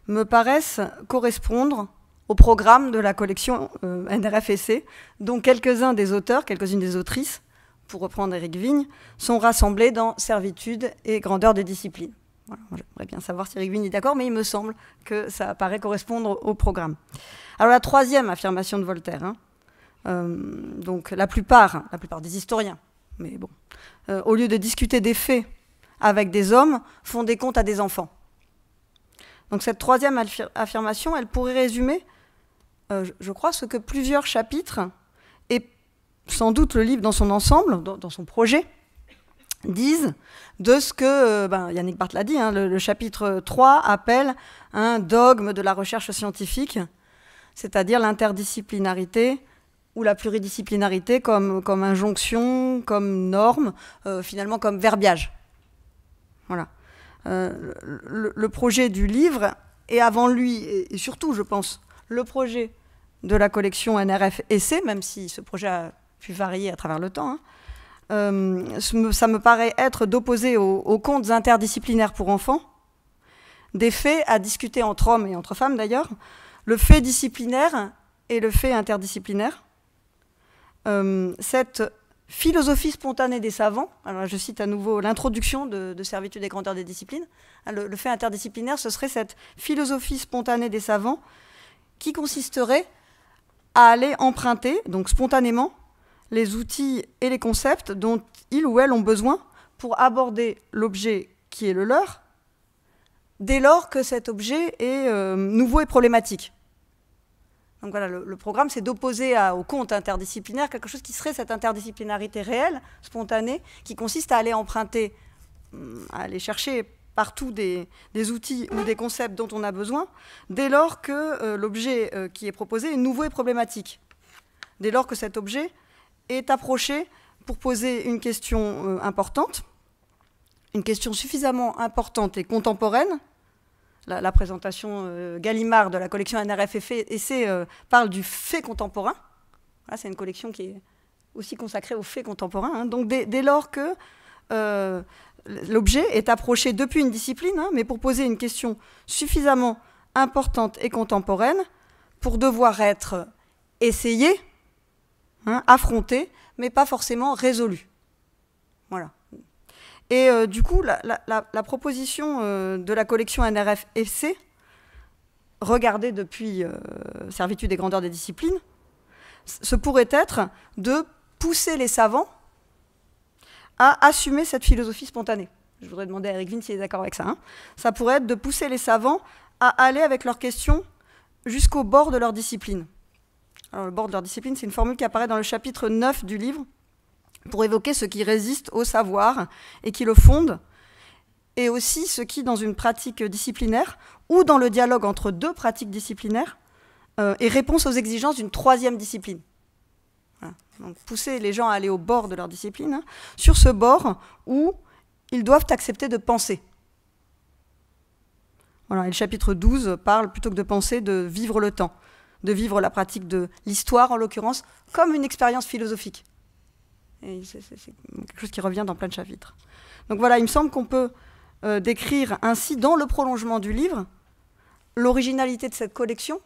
me paraissent correspondre au programme de la collection NRF-EC, dont quelques-uns des auteurs, quelques-unes des autrices, pour reprendre Éric Vigne, sont rassemblés dans Servitude et grandeur des disciplines. Voilà, j'aimerais bien savoir si Éric Vigne est d'accord, mais il me semble que ça paraît correspondre au programme. Alors la troisième affirmation de Voltaire, donc la plupart des historiens, mais bon, au lieu de discuter des faits avec des hommes, font des contes à des enfants. Donc cette troisième affirmation, elle pourrait résumer, je crois, ce que plusieurs chapitres, et sans doute le livre dans son ensemble, dans son projet, disent de ce que, Yannick Barthes l'a dit, le chapitre 3 appelle un dogme de la recherche scientifique, c'est-à-dire l'interdisciplinarité ou la pluridisciplinarité comme injonction, comme norme, finalement comme verbiage. Voilà. Le projet du livre, et avant lui, et surtout, je pense, le projet de la collection NRF-EC, même si ce projet a pu varier à travers le temps, ça me paraît être d'opposer aux contes interdisciplinaires pour enfants des faits à discuter entre hommes et entre femmes d'ailleurs, le fait disciplinaire et le fait interdisciplinaire. Cette philosophie spontanée des savants. Alors je cite à nouveau l'introduction de Servitude et grandeur des disciplines. Le fait interdisciplinaire, ce serait cette philosophie spontanée des savants qui consisterait à aller emprunter, donc spontanément, les outils et les concepts dont ils ou elles ont besoin pour aborder l'objet qui est le leur, dès lors que cet objet est nouveau et problématique. Donc voilà, le programme, c'est d'opposer au conte interdisciplinaire quelque chose qui serait cette interdisciplinarité réelle, spontanée, qui consiste à aller emprunter, à aller chercher partout des outils ou des concepts dont on a besoin, dès lors que l'objet qui est proposé est nouveau et problématique. Dès lors que cet objet est approché pour poser une question importante, une question suffisamment importante et contemporaine. La présentation Gallimard de la collection NRF Essai parle du fait contemporain. Voilà, c'est une collection qui est aussi consacrée aux faits contemporains. Hein. Donc dès lors que l'objet est approché depuis une discipline, hein, mais pour poser une question suffisamment importante et contemporaine pour devoir être essayé, hein, affronté, mais pas forcément résolu. Voilà. Et du coup, la proposition de la collection NRF Essai, regardée depuis Servitude et grandeur des disciplines, ce pourrait être de pousser les savants à assumer cette philosophie spontanée. Je voudrais demander à Eric Vin s'il est d'accord avec ça. Hein. Ça pourrait être de pousser les savants à aller avec leurs questions jusqu'au bord de leur discipline. Alors, le bord de leur discipline, c'est une formule qui apparaît dans le chapitre 9 du livre, pour évoquer ce qui résiste au savoir et qui le fonde, et aussi ce qui, dans une pratique disciplinaire, ou dans le dialogue entre deux pratiques disciplinaires, est réponse aux exigences d'une troisième discipline. Voilà. Donc, pousser les gens à aller au bord de leur discipline, hein, sur ce bord où ils doivent accepter de penser. Voilà, et le chapitre 12 parle, plutôt que de penser, de vivre le temps, de vivre la pratique de l'histoire, en l'occurrence, comme une expérience philosophique. Et c'est quelque chose qui revient dans plein de chapitres. Donc voilà, il me semble qu'on peut décrire ainsi, dans le prolongement du livre, l'originalité de cette collection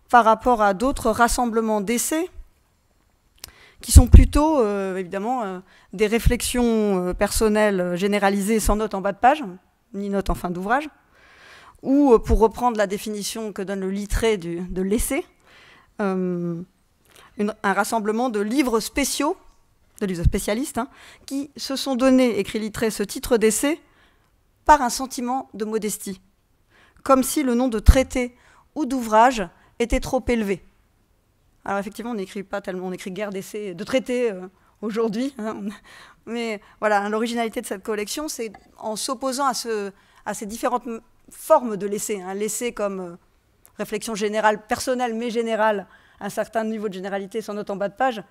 par rapport à d'autres rassemblements d'essais qui sont plutôt, évidemment, des réflexions personnelles généralisées sans note en bas de page, ni note en fin d'ouvrage, ou, pour reprendre la définition que donne le Littré de l'essai, un rassemblement de livres spéciaux, de livres spécialistes, hein, qui se sont donnés, écrit Littré, ce titre d'essai par un sentiment de modestie, comme si le nom de traité ou d'ouvrage était trop élevé. Alors effectivement, on n'écrit pas tellement, on écrit guère d'essais, de traités aujourd'hui, hein, mais voilà, l'originalité de cette collection, c'est en s'opposant à ces différentes formes de l'essai, hein, l'essai comme réflexion générale, personnelle mais générale, un certain niveau de généralité sans note en bas de page,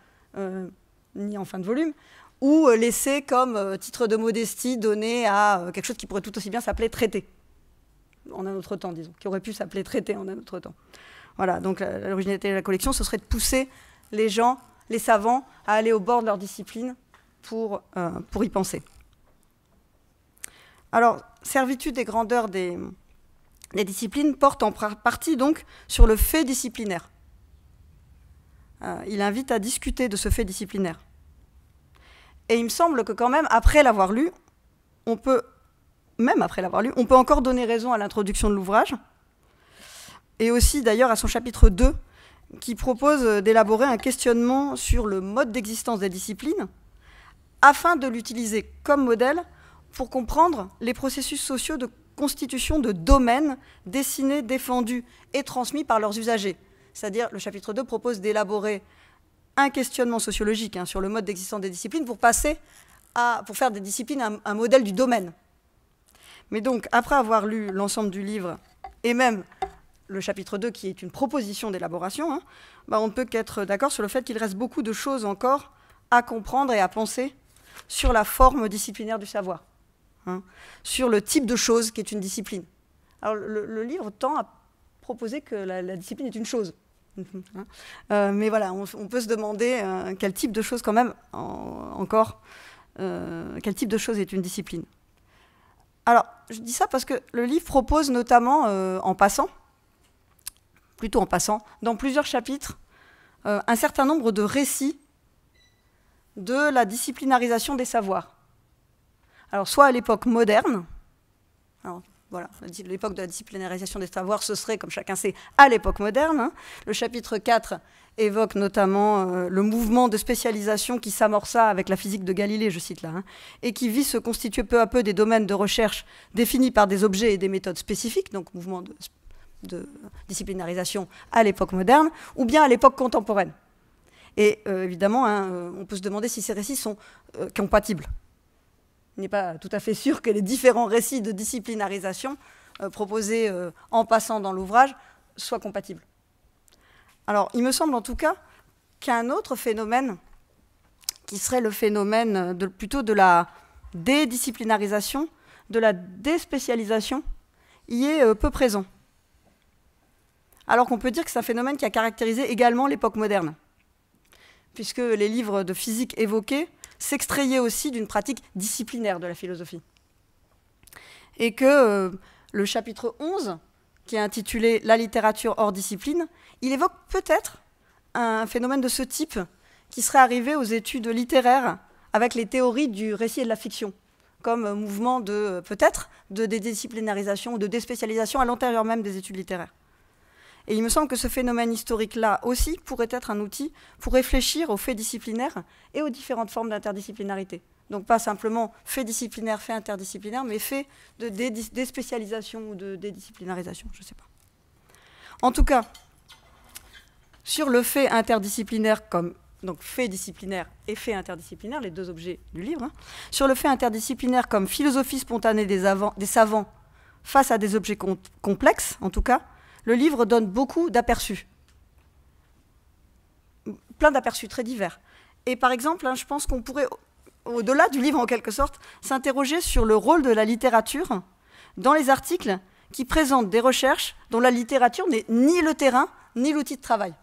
ni en fin de volume, ou l'essai comme titre de modestie donné à quelque chose qui pourrait tout aussi bien s'appeler traité, en un autre temps, disons, qui aurait pu s'appeler traité en un autre temps. Voilà, donc l'originalité de la collection, ce serait de pousser les gens, les savants, à aller au bord de leur discipline pour y penser. Alors, Servitude et grandeur des disciplines porte en partie donc sur le fait disciplinaire. Il invite à discuter de ce fait disciplinaire. Et il me semble que quand même, après l'avoir lu, on peut encore donner raison à l'introduction de l'ouvrage, et aussi d'ailleurs à son chapitre 2, qui propose d'élaborer un questionnement sur le mode d'existence des disciplines, afin de l'utiliser comme modèle pour comprendre les processus sociaux de constitution de domaines dessinés, défendus et transmis par leurs usagers. C'est-à-dire, le chapitre 2 propose d'élaborer un questionnement sociologique, hein, sur le mode d'existence des disciplines pour faire des disciplines un modèle du domaine. Mais donc, après avoir lu l'ensemble du livre, et même le chapitre 2 qui est une proposition d'élaboration, hein, on ne peut qu'être d'accord sur le fait qu'il reste beaucoup de choses encore à comprendre et à penser sur la forme disciplinaire du savoir, hein, sur le type de chose qui est une discipline. Alors, le livre tend à proposer que la discipline est une chose. Mais voilà, on peut se demander quel type de chose quand même, quel type de chose est une discipline. Alors, je dis ça parce que le livre propose notamment, dans plusieurs chapitres, un certain nombre de récits de la disciplinarisation des savoirs. Alors, soit à l'époque moderne, alors, voilà, l'époque de la disciplinarisation des savoirs, ce serait, comme chacun sait, à l'époque moderne. Hein. Le chapitre 4 évoque notamment le mouvement de spécialisation qui s'amorça avec la physique de Galilée, je cite là, hein, et qui vit se constituer peu à peu des domaines de recherche définis par des objets et des méthodes spécifiques, donc mouvement de disciplinarisation à l'époque moderne, ou bien à l'époque contemporaine. Et évidemment, hein, on peut se demander si ces récits sont compatibles. Il n'est pas tout à fait sûr que les différents récits de disciplinarisation proposés en passant dans l'ouvrage soient compatibles. Alors, il me semble en tout cas qu'un autre phénomène, qui serait le phénomène plutôt de la dédisciplinarisation, de la déspécialisation, y est peu présent. Alors qu'on peut dire que c'est un phénomène qui a caractérisé également l'époque moderne, puisque les livres de physique évoqués s'extrayaient aussi d'une pratique disciplinaire de la philosophie. Et que le chapitre 11, qui est intitulé « La littérature hors discipline », il évoque peut-être un phénomène de ce type qui serait arrivé aux études littéraires avec les théories du récit et de la fiction, comme mouvement de, peut-être, de dédisciplinarisation ou de déspécialisation à l'intérieur même des études littéraires. Et il me semble que ce phénomène historique-là aussi pourrait être un outil pour réfléchir aux faits disciplinaires et aux différentes formes d'interdisciplinarité. Donc pas simplement fait disciplinaire, fait interdisciplinaire, mais fait de déspécialisation ou de dédisciplinarisation, je ne sais pas. En tout cas, sur le fait interdisciplinaire comme donc fait disciplinaire et fait interdisciplinaire, les deux objets du livre, hein, sur le fait interdisciplinaire comme philosophie spontanée des savants face à des objets complexes, en tout cas, le livre donne beaucoup d'aperçus. Plein d'aperçus très divers. Et par exemple, hein, je pense qu'on pourrait, au-delà du livre en quelque sorte, s'interroger sur le rôle de la littérature dans les articles qui présentent des recherches dont la littérature n'est ni le terrain, ni l'outil de travail.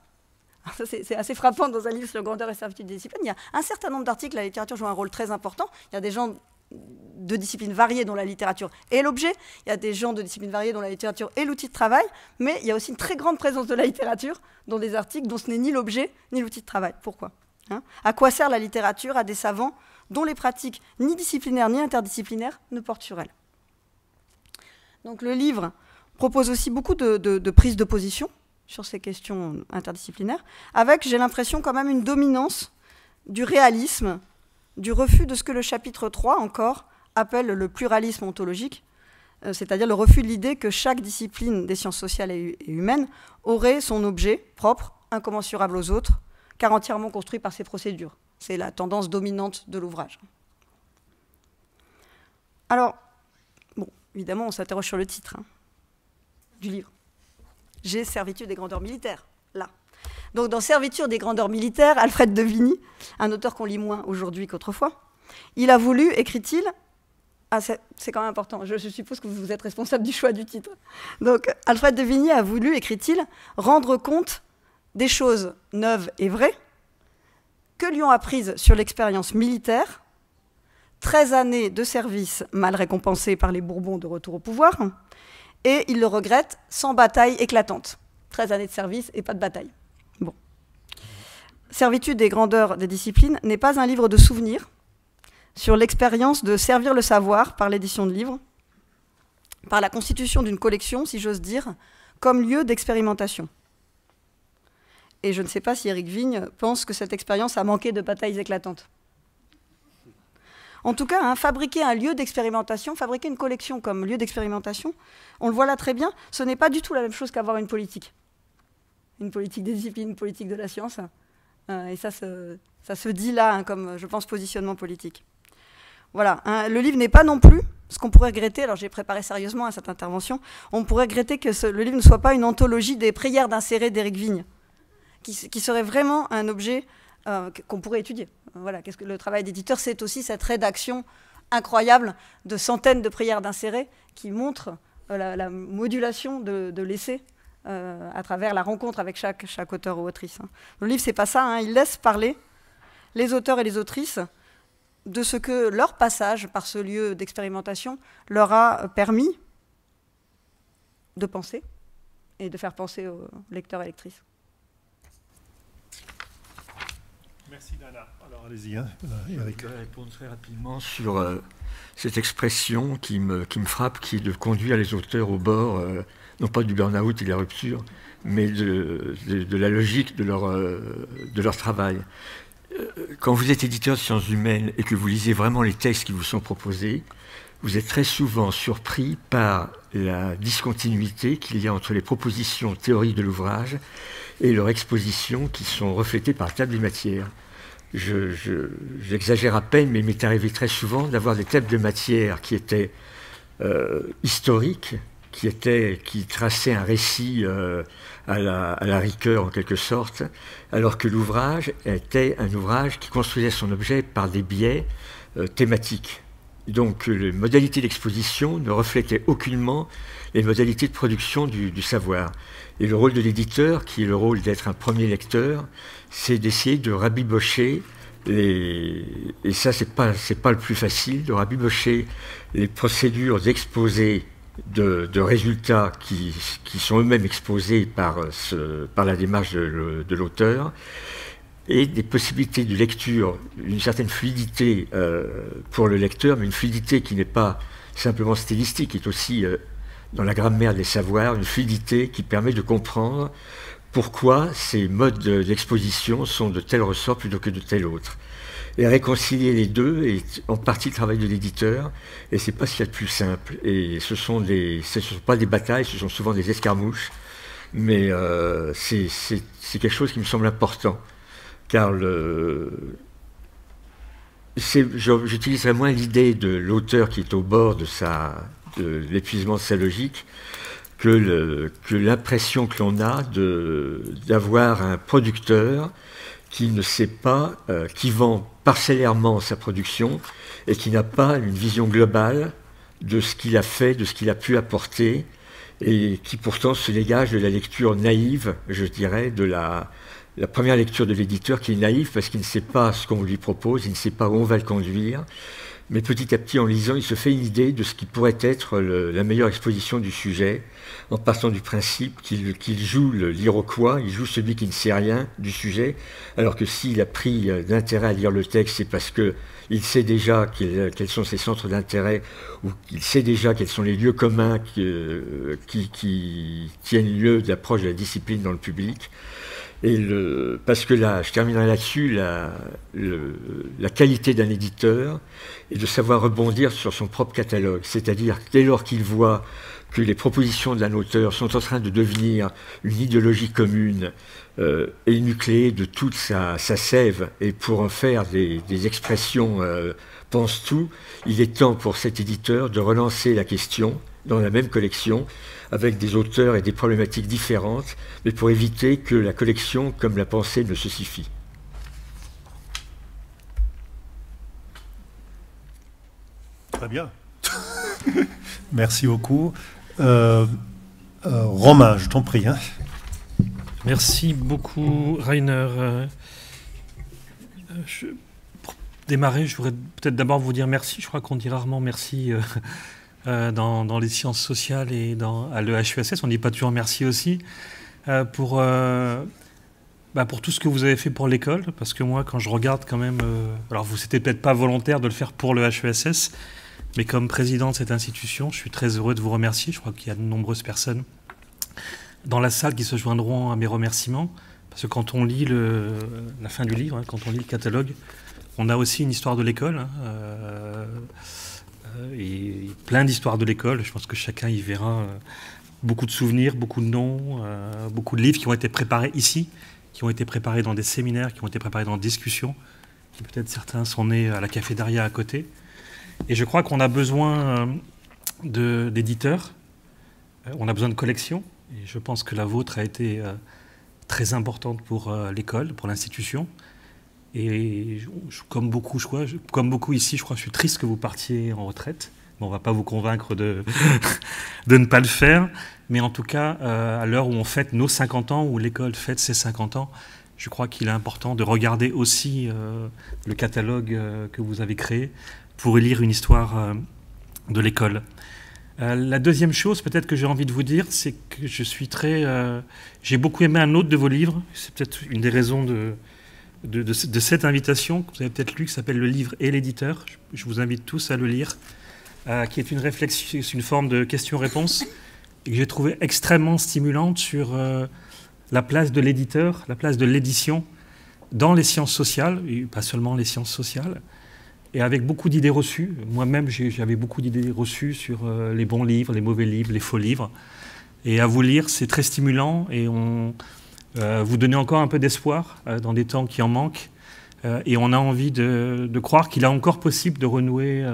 C'est assez frappant dans un livre sur grandeur et servitude des disciplines. Il y a un certain nombre d'articles, la littérature joue un rôle très important. Il y a des gens de disciplines variées dont la littérature est l'objet, il y a des gens de disciplines variées dont la littérature est l'outil de travail, mais il y a aussi une très grande présence de la littérature dans des articles dont ce n'est ni l'objet ni l'outil de travail. Pourquoi, hein? À quoi sert la littérature à des savants dont les pratiques ni disciplinaires ni interdisciplinaires ne portent sur elle? Donc le livre propose aussi beaucoup de prises de position sur ces questions interdisciplinaires, avec, j'ai l'impression, quand même une dominance du réalisme, du refus de ce que le chapitre 3, encore, appelle le pluralisme ontologique, c'est-à-dire le refus de l'idée que chaque discipline des sciences sociales et humaines aurait son objet propre, incommensurable aux autres, car entièrement construit par ses procédures. C'est la tendance dominante de l'ouvrage. Alors, bon, évidemment, on s'interroge sur le titre du livre. J'ai Servitude des grandeurs militaires, là. Donc dans Servitude des grandeurs militaires, Alfred de Vigny, un auteur qu'on lit moins aujourd'hui qu'autrefois, il a voulu, écrit-il, c'est quand même important, je suppose que vous êtes responsable du choix du titre. Donc Alfred de Vigny a voulu, écrit-il, rendre compte des choses neuves et vraies que lui ont apprises sur l'expérience militaire, 13 années de service mal récompensées par les Bourbons de retour au pouvoir, et il le regrette, sans bataille éclatante. 13 années de service et pas de bataille. Bon. Servitude des grandeurs des disciplines n'est pas un livre de souvenirs sur l'expérience de servir le savoir par l'édition de livres, par la constitution d'une collection, si j'ose dire, comme lieu d'expérimentation. Et je ne sais pas si Éric Vigne pense que cette expérience a manqué de batailles éclatantes. En tout cas, hein, fabriquer un lieu d'expérimentation, fabriquer une collection comme lieu d'expérimentation, on le voit là très bien, ce n'est pas du tout la même chose qu'avoir une politique. Une politique des disciplines, une politique de la science. Et ça se dit là, hein, comme, je pense, positionnement politique. Voilà, hein, le livre n'est pas non plus, ce qu'on pourrait regretter, alors j'ai préparé sérieusement à cette intervention, on pourrait regretter que le livre ne soit pas une anthologie des prières d'insérés d'Éric Vigne, qui serait vraiment un objet qu'on pourrait étudier. Voilà, qu'est-ce que le travail d'éditeur, c'est aussi cette rédaction incroyable de centaines de prières d'insérés qui montrent la modulation de l'essai à travers la rencontre avec chaque auteur ou autrice. Le livre, c'est pas ça, hein, il laisse parler les auteurs et les autrices de ce que leur passage par ce lieu d'expérimentation leur a permis de penser et de faire penser aux lecteurs et lectrices. Merci Dana. Alors allez-y, hein, Eric. Je vais répondre très rapidement sur cette expression qui me frappe, qui est de conduire les auteurs au bord, non pas du burn-out et de la rupture, mais de la logique de leur travail. Quand vous êtes éditeur de sciences humaines et que vous lisez vraiment les textes qui vous sont proposés, vous êtes très souvent surpris par la discontinuité qu'il y a entre les propositions théoriques de l'ouvrage et leur exposition qui sont reflétées par table des matières. J'exagère à peine, mais il m'est arrivé très souvent d'avoir des tables de matière qui étaient historiques, qui traçaient un récit à la Ricoeur en quelque sorte, alors que l'ouvrage était un ouvrage qui construisait son objet par des biais thématiques. Donc les modalités d'exposition ne reflétaient aucunement les modalités de production du savoir. Et le rôle de l'éditeur, qui est le rôle d'être un premier lecteur, c'est d'essayer de rabibocher et ça c'est pas le plus facile, de rabibocher les procédures d'exposé de résultats qui sont eux-mêmes exposés par la démarche de l'auteur, et des possibilités de lecture, une certaine fluidité pour le lecteur, mais une fluidité qui n'est pas simplement stylistique, qui est aussi dans la grammaire des savoirs, une fluidité qui permet de comprendre pourquoi ces modes d'exposition sont de tel ressort plutôt que de tel autre. Et réconcilier les deux est en partie le travail de l'éditeur, et c'est pas ce qu'il y a de plus simple. Et ce sont pas des batailles, ce sont souvent des escarmouches, mais c'est quelque chose qui me semble important. Car j'utiliserai moins l'idée de l'auteur qui est au bord de l'épuisement de sa logique que l'impression que l'on a d'avoir un producteur qui ne sait pas, qui vend parcellairement sa production et qui n'a pas une vision globale de ce qu'il a fait, de ce qu'il a pu apporter, et qui pourtant se dégage de la lecture naïve, je dirais, de la première lecture de l'éditeur, qui est naïve parce qu'il ne sait pas ce qu'on lui propose, il ne sait pas où on va le conduire, mais petit à petit, en lisant, il se fait une idée de ce qui pourrait être la meilleure exposition du sujet, en partant du principe qu'il joue l'Iroquois, il joue celui qui ne sait rien du sujet, alors que s'il a pris d'intérêt à lire le texte, c'est parce qu'il sait déjà quels sont ses centres d'intérêt, ou qu'il sait déjà quels sont les lieux communs qui tiennent lieu d'approche de la discipline dans le public. Parce que là, je terminerai là-dessus, la qualité d'un éditeur est de savoir rebondir sur son propre catalogue. C'est-à-dire, dès lors qu'il voit que les propositions d'un auteur sont en train de devenir une idéologie commune, énucléée de toute sa sève, et pour en faire des expressions pense-tout, il est temps pour cet éditeur de relancer la question dans la même collection, avec des auteurs et des problématiques différentes, mais pour éviter que la collection, comme la pensée, ne se suffit. Très bien. Merci beaucoup. Romain, je t'en prie. Hein. Merci beaucoup, Rainer. Pour démarrer, je voudrais peut-être d'abord vous dire merci. Je crois qu'on dit rarement merci dans les sciences sociales et à l'EHESS. On ne dit pas toujours merci aussi pour tout ce que vous avez fait pour l'école. Parce que moi, quand je regarde quand même... alors, vous n'étiez peut-être pas volontaire de le faire pour l'EHESS, mais comme président de cette institution, je suis très heureux de vous remercier. Je crois qu'il y a de nombreuses personnes dans la salle qui se joindront à mes remerciements. Parce que quand on lit la fin du livre, quand on lit le catalogue, on a aussi une histoire de l'école. Et plein d'histoires de l'école. Je pense que chacun y verra beaucoup de souvenirs, beaucoup de noms, beaucoup de livres qui ont été préparés ici, qui ont été préparés dans des séminaires, qui ont été préparés dans des discussions, qui peut-être certains sont nés à la cafétéria à côté. Et je crois qu'on a besoin d'éditeurs, on a besoin de collections, et je pense que la vôtre a été très importante pour l'école, pour l'institution. Et comme beaucoup ici, je crois que je suis triste que vous partiez en retraite. Bon, on ne va pas vous convaincre de ne pas le faire. Mais en tout cas, à l'heure où on fête nos 50 ans, où l'école fête ses 50 ans, je crois qu'il est important de regarder aussi le catalogue que vous avez créé pour lire une histoire de l'école. La deuxième chose, peut-être que j'ai envie de vous dire, c'est que j'ai beaucoup aimé un autre de vos livres. C'est peut-être une des raisons de cette invitation que vous avez peut-être lu, qui s'appelle Le livre et l'éditeur. Je vous invite tous à le lire, qui est une réflexion, une forme de question-réponse, et que j'ai trouvé extrêmement stimulante sur la place de l'éditeur, la place de l'édition dans les sciences sociales, et pas seulement les sciences sociales, et avec beaucoup d'idées reçues. Moi-même, j'avais beaucoup d'idées reçues sur les bons livres, les mauvais livres, les faux livres. Et à vous lire, c'est très stimulant, et vous donnez encore un peu d'espoir dans des temps qui en manquent. Et on a envie de croire qu'il est encore possible de renouer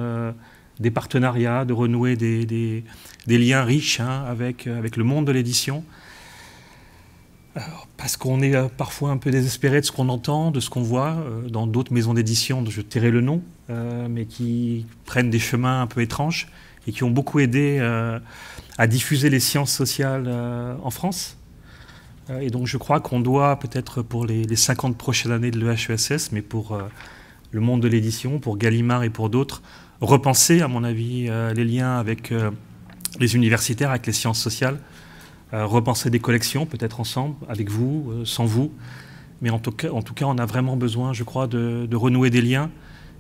des partenariats, de renouer des liens riches avec le monde de l'édition. Parce qu'on est parfois un peu désespéré de ce qu'on entend, de ce qu'on voit dans d'autres maisons d'édition, dont je tairai le nom, mais qui prennent des chemins un peu étranges et qui ont beaucoup aidé à diffuser les sciences sociales en France. Et donc je crois qu'on doit, peut-être pour les 50 prochaines années de l'EHESS, mais pour le monde de l'édition, pour Gallimard et pour d'autres, repenser, à mon avis, les liens avec les universitaires, avec les sciences sociales, repenser des collections, peut-être ensemble, avec vous, sans vous. Mais en tout cas, on a vraiment besoin, je crois, de renouer des liens.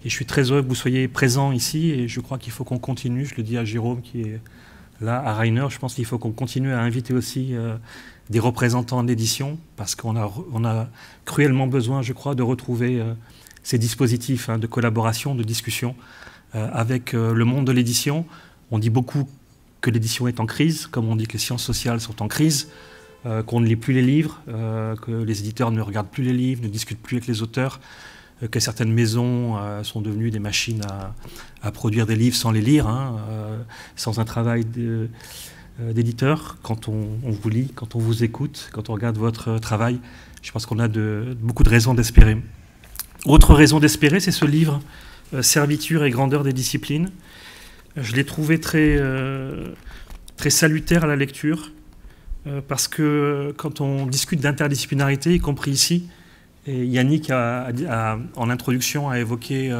Et je suis très heureux que vous soyez présents ici. Et je crois qu'il faut qu'on continue, je le dis à Jérôme qui est là, à Rainer, je pense qu'il faut qu'on continue à inviter aussi des représentants d'édition, parce qu'on a cruellement besoin, je crois, de retrouver ces dispositifs de collaboration, de discussion avec le monde de l'édition. On dit beaucoup que l'édition est en crise, comme on dit que les sciences sociales sont en crise, qu'on ne lit plus les livres, que les éditeurs ne regardent plus les livres, ne discutent plus avec les auteurs, que certaines maisons sont devenues des machines à produire des livres sans les lire, sans un travail d'éditeur. Quand on vous lit, quand on vous écoute, quand on regarde votre travail, je pense qu'on a beaucoup de raisons d'espérer. Autre raison d'espérer, c'est ce livre, Serviture et grandeur des disciplines. Je l'ai trouvé très salutaire à la lecture, parce que quand on discute d'interdisciplinarité, y compris ici, et Yannick en introduction a évoqué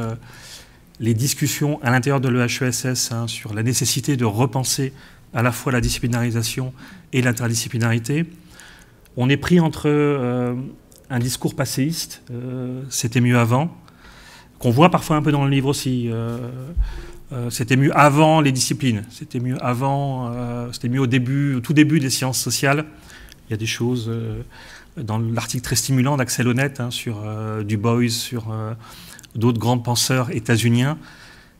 les discussions à l'intérieur de l'EHESS sur la nécessité de repenser à la fois la disciplinarisation et l'interdisciplinarité. On est pris entre un discours passéiste, c'était mieux avant, qu'on voit parfois un peu dans le livre aussi. C'était mieux avant les disciplines, c'était mieux avant, c'était mieux au tout début des sciences sociales. Il y a des choses dans l'article très stimulant d'Axel Honneth sur Du Bois, sur d'autres grands penseurs états-uniens.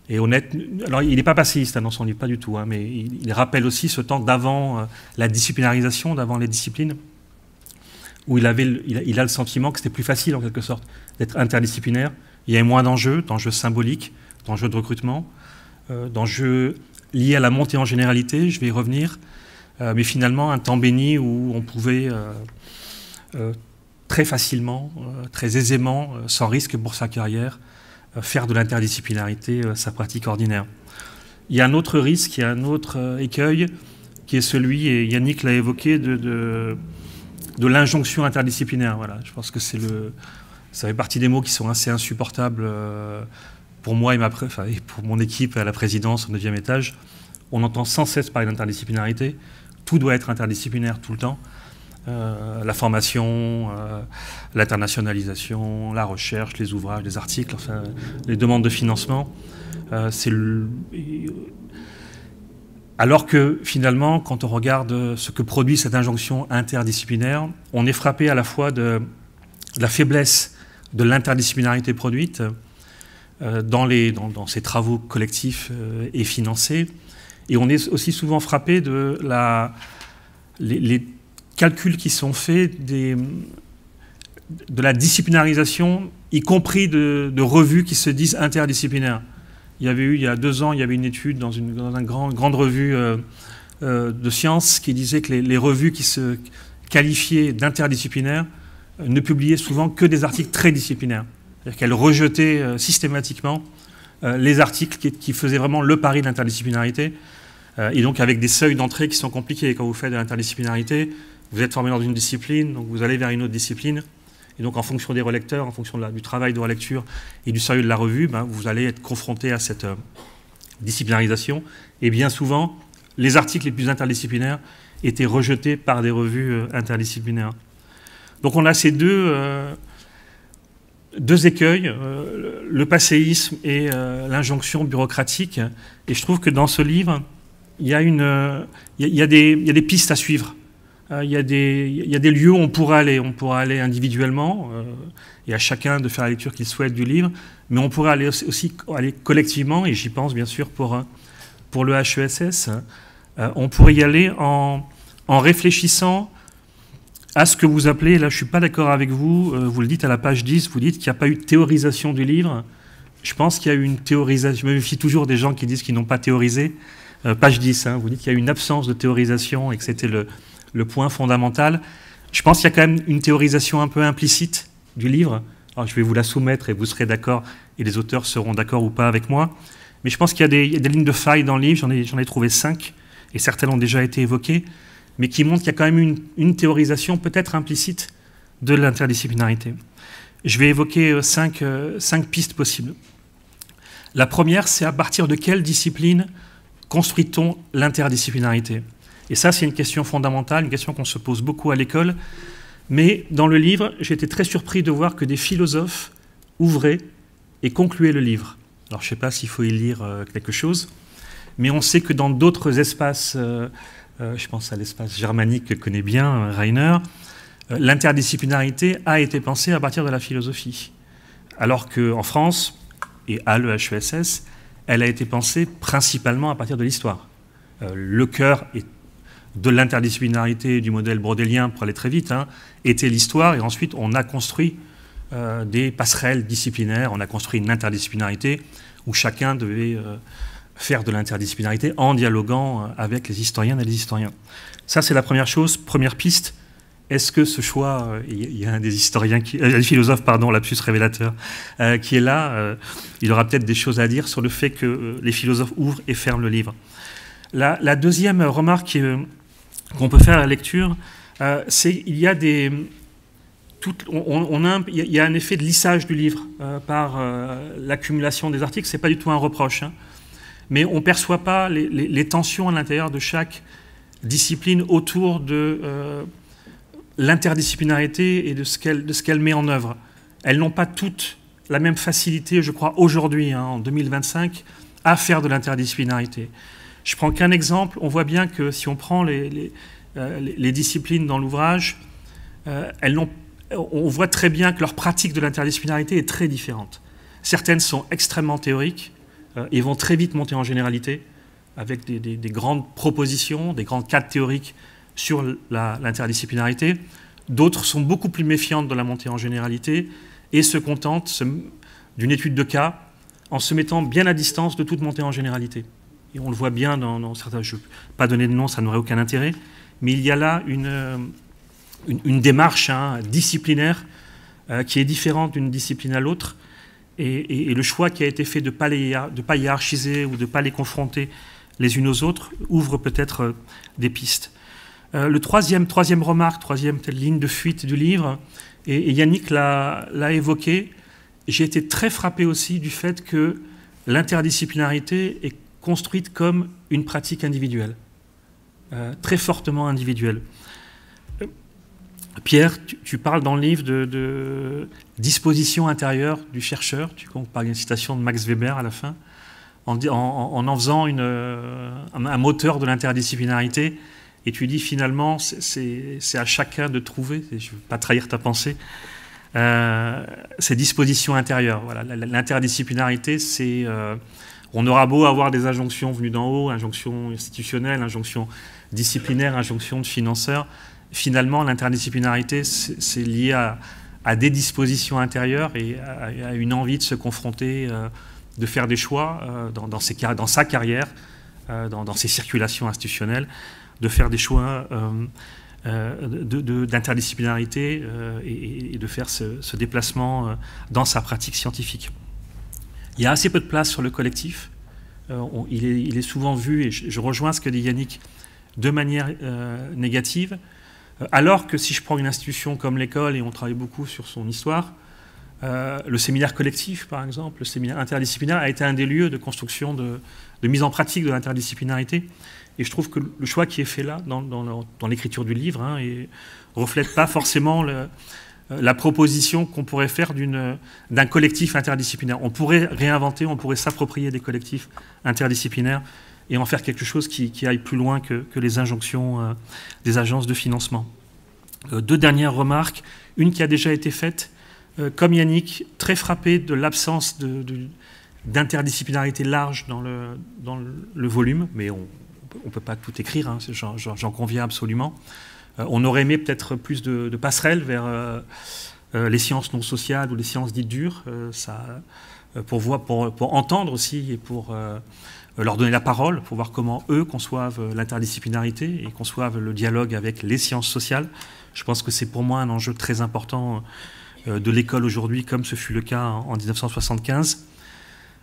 Et Honneth, alors il n'est pas passéiste dans son livre, pas du tout, mais il rappelle aussi ce temps d'avant la disciplinarisation, d'avant les disciplines, où il a le sentiment que c'était plus facile en quelque sorte d'être interdisciplinaire. Il y avait moins d'enjeux symboliques, d'enjeux de recrutement, d'enjeux liés à la montée en généralité, je vais y revenir, mais finalement un temps béni où on pouvait très facilement, très aisément, sans risque pour sa carrière, faire de l'interdisciplinarité sa pratique ordinaire. Il y a un autre risque, il y a un autre écueil, qui est celui, et Yannick l'a évoqué, de l'injonction interdisciplinaire. Voilà, je pense que ça fait partie des mots qui sont assez insupportables pour moi et pour mon équipe à la présidence au 9e étage. On entend sans cesse parler d'interdisciplinarité. Tout doit être interdisciplinaire tout le temps. La formation, l'internationalisation, la recherche, les ouvrages, les articles, enfin, les demandes de financement. Alors que finalement, quand on regarde ce que produit cette injonction interdisciplinaire, on est frappé à la fois de la faiblesse de l'interdisciplinarité produite dans ces travaux collectifs et financés, et on est aussi souvent frappé de les calculs qui sont faits de la disciplinarisation, y compris de revues qui se disent interdisciplinaires. Il y a 2 ans, il y avait une étude dans une grande revue de sciences qui disait que les revues qui se qualifiaient d'interdisciplinaires ne publiaient souvent que des articles très disciplinaires. C'est-à-dire qu'elles rejetaient systématiquement les articles qui faisaient vraiment le pari de l'interdisciplinarité, et donc avec des seuils d'entrée qui sont compliqués. Quand vous faites de l'interdisciplinarité, vous êtes formé dans une discipline, donc vous allez vers une autre discipline, et donc en fonction des relecteurs, en fonction du travail de relecture et du sérieux de la revue, vous allez être confronté à cette disciplinarisation, et bien souvent, les articles les plus interdisciplinaires étaient rejetés par des revues interdisciplinaires. Donc on a ces deux deux écueils, le passéisme et l'injonction bureaucratique. Et je trouve que dans ce livre, il y a des pistes à suivre. Il y a des lieux où on pourra aller. On pourra aller individuellement, et à chacun de faire la lecture qu'il souhaite du livre, mais on pourra aller aussi aller collectivement, et j'y pense bien sûr pour le HESS. On pourrait y aller en réfléchissant à ce que vous appelez, là je ne suis pas d'accord avec vous, vous le dites à la page 10, vous dites qu'il n'y a pas eu de théorisation du livre. Je pense qu'il y a eu une théorisation, je me méfie toujours des gens qui disent qu'ils n'ont pas théorisé. Page 10, vous dites qu'il y a eu une absence de théorisation et que c'était le point fondamental. Je pense qu'il y a quand même une théorisation un peu implicite du livre. Alors je vais vous la soumettre et vous serez d'accord, et les auteurs seront d'accord ou pas avec moi. Mais je pense qu'il y a des lignes de faille dans le livre, j'en ai trouvé 5, et certaines ont déjà été évoquées, mais qui montrent qu'il y a quand même une théorisation peut-être implicite de l'interdisciplinarité. Je vais évoquer 5 pistes possibles. La première, c'est à partir de quelle discipline construit-on l'interdisciplinarité? Et ça, c'est une question fondamentale, une question qu'on se pose beaucoup à l'école. Mais dans le livre, j'ai été très surpris de voir que des philosophes ouvraient et concluaient le livre. Alors, je ne sais pas s'il faut y lire quelque chose, mais on sait que dans d'autres espaces, je pense à l'espace germanique que connaît bien Rainer, l'interdisciplinarité a été pensée à partir de la philosophie. Alors qu'en France, et à l'EHESS, elle a été pensée principalement à partir de l'histoire. Le cœur de l'interdisciplinarité du modèle brodélien, pour aller très vite, était l'histoire, et ensuite on a construit des passerelles disciplinaires, on a construit une interdisciplinarité où chacun devait faire de l'interdisciplinarité en dialoguant avec les historiennes et les historiens. Ça, c'est la première chose, première piste. Est-ce que ce choix, il y a un des historiens, des philosophes, pardon, lapsus révélateur, qui est là, il aura peut-être des choses à dire sur le fait que les philosophes ouvrent et ferment le livre. La deuxième remarque qu'on peut faire à la lecture, c'est qu'il y a il y a un effet de lissage du livre par l'accumulation des articles. C'est pas du tout un reproche, mais on ne perçoit pas les tensions à l'intérieur de chaque discipline autour de l'interdisciplinarité et de ce qu'elle met en œuvre. Elles n'ont pas toutes la même facilité, je crois, aujourd'hui, en 2025, à faire de l'interdisciplinarité. Je prends qu'un exemple. On voit bien que si on prend les disciplines dans l'ouvrage, on voit très bien que leur pratique de l'interdisciplinarité est très différente. Certaines sont extrêmement théoriques et vont très vite monter en généralité avec des grandes propositions, des grands cadres théoriques sur l'interdisciplinarité. D'autres sont beaucoup plus méfiantes de la montée en généralité et se contentent d'une étude de cas en se mettant bien à distance de toute montée en généralité. Et on le voit bien dans certains... Je ne vais pas donner de nom, ça n'aurait aucun intérêt, mais il y a là une démarche disciplinaire qui est différente d'une discipline à l'autre, et le choix qui a été fait de ne pas hiérarchiser ou de ne pas les confronter les unes aux autres ouvre peut-être des pistes. Le troisième remarque, troisième ligne de fuite du livre, et Yannick l'a évoqué, j'ai été très frappé aussi du fait que l'interdisciplinarité est construite comme une pratique individuelle, très fortement individuelle. Pierre, tu parles dans le livre de disposition intérieure du chercheur, tu parles d'une citation de Max Weber à la fin, en faisant un moteur de l'interdisciplinarité, et tu dis finalement c'est à chacun de trouver, je ne veux pas trahir ta pensée, ces dispositions intérieures. Voilà, l'interdisciplinarité, c'est... on aura beau avoir des injonctions venues d'en haut, injonctions institutionnelles, injonctions disciplinaires, injonctions de financeurs. Finalement, l'interdisciplinarité, c'est lié à des dispositions intérieures et à une envie de se confronter, de faire des choix dans sa carrière, dans ses circulations institutionnelles, de faire des choix d'interdisciplinarité et de faire ce déplacement dans sa pratique scientifique. Il y a assez peu de place sur le collectif. Il est souvent vu, et je rejoins ce que dit Yannick, de manière négative, alors que si je prends une institution comme l'école, et on travaille beaucoup sur son histoire, le séminaire collectif, par exemple, le séminaire interdisciplinaire a été un des lieux de construction, de mise en pratique de l'interdisciplinarité. Et je trouve que le choix qui est fait là, dans l'écriture du livre, ne reflète pas forcément la proposition qu'on pourrait faire d'un collectif interdisciplinaire. On pourrait réinventer, on pourrait s'approprier des collectifs interdisciplinaires et en faire quelque chose qui aille plus loin que les injonctions des agences de financement. Deux dernières remarques. Une qui a déjà été faite, comme Yannick, très frappé de l'absence d'interdisciplinarité large dans le volume, mais on ne peut pas tout écrire, hein, j'en conviens absolument. On aurait aimé peut-être plus de passerelles vers les sciences non sociales ou les sciences dites dures, pour entendre aussi et pour leur donner la parole, pour voir comment eux conçoivent l'interdisciplinarité et conçoivent le dialogue avec les sciences sociales. Je pense que c'est pour moi un enjeu très important de l'école aujourd'hui, comme ce fut le cas en 1975.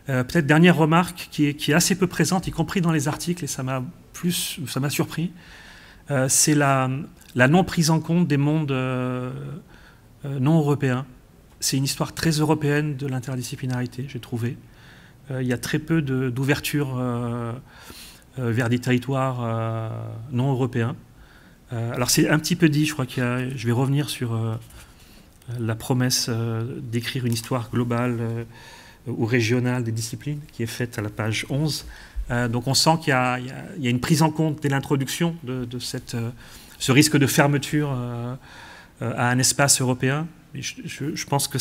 Peut-être dernière remarque qui est assez peu présente, y compris dans les articles, et ça m'a surpris, c'est la non prise en compte des mondes non européens. C'est une histoire très européenne de l'interdisciplinarité, j'ai trouvé. Il y a très peu d'ouverture vers des territoires non européens. Alors c'est un petit peu dit, je crois je vais revenir sur la promesse d'écrire une histoire globale ou régionale des disciplines qui est faite à la page 11. Donc on sent qu'il y a une prise en compte dès l'introduction de ce risque de fermeture à un espace européen. Et je pense que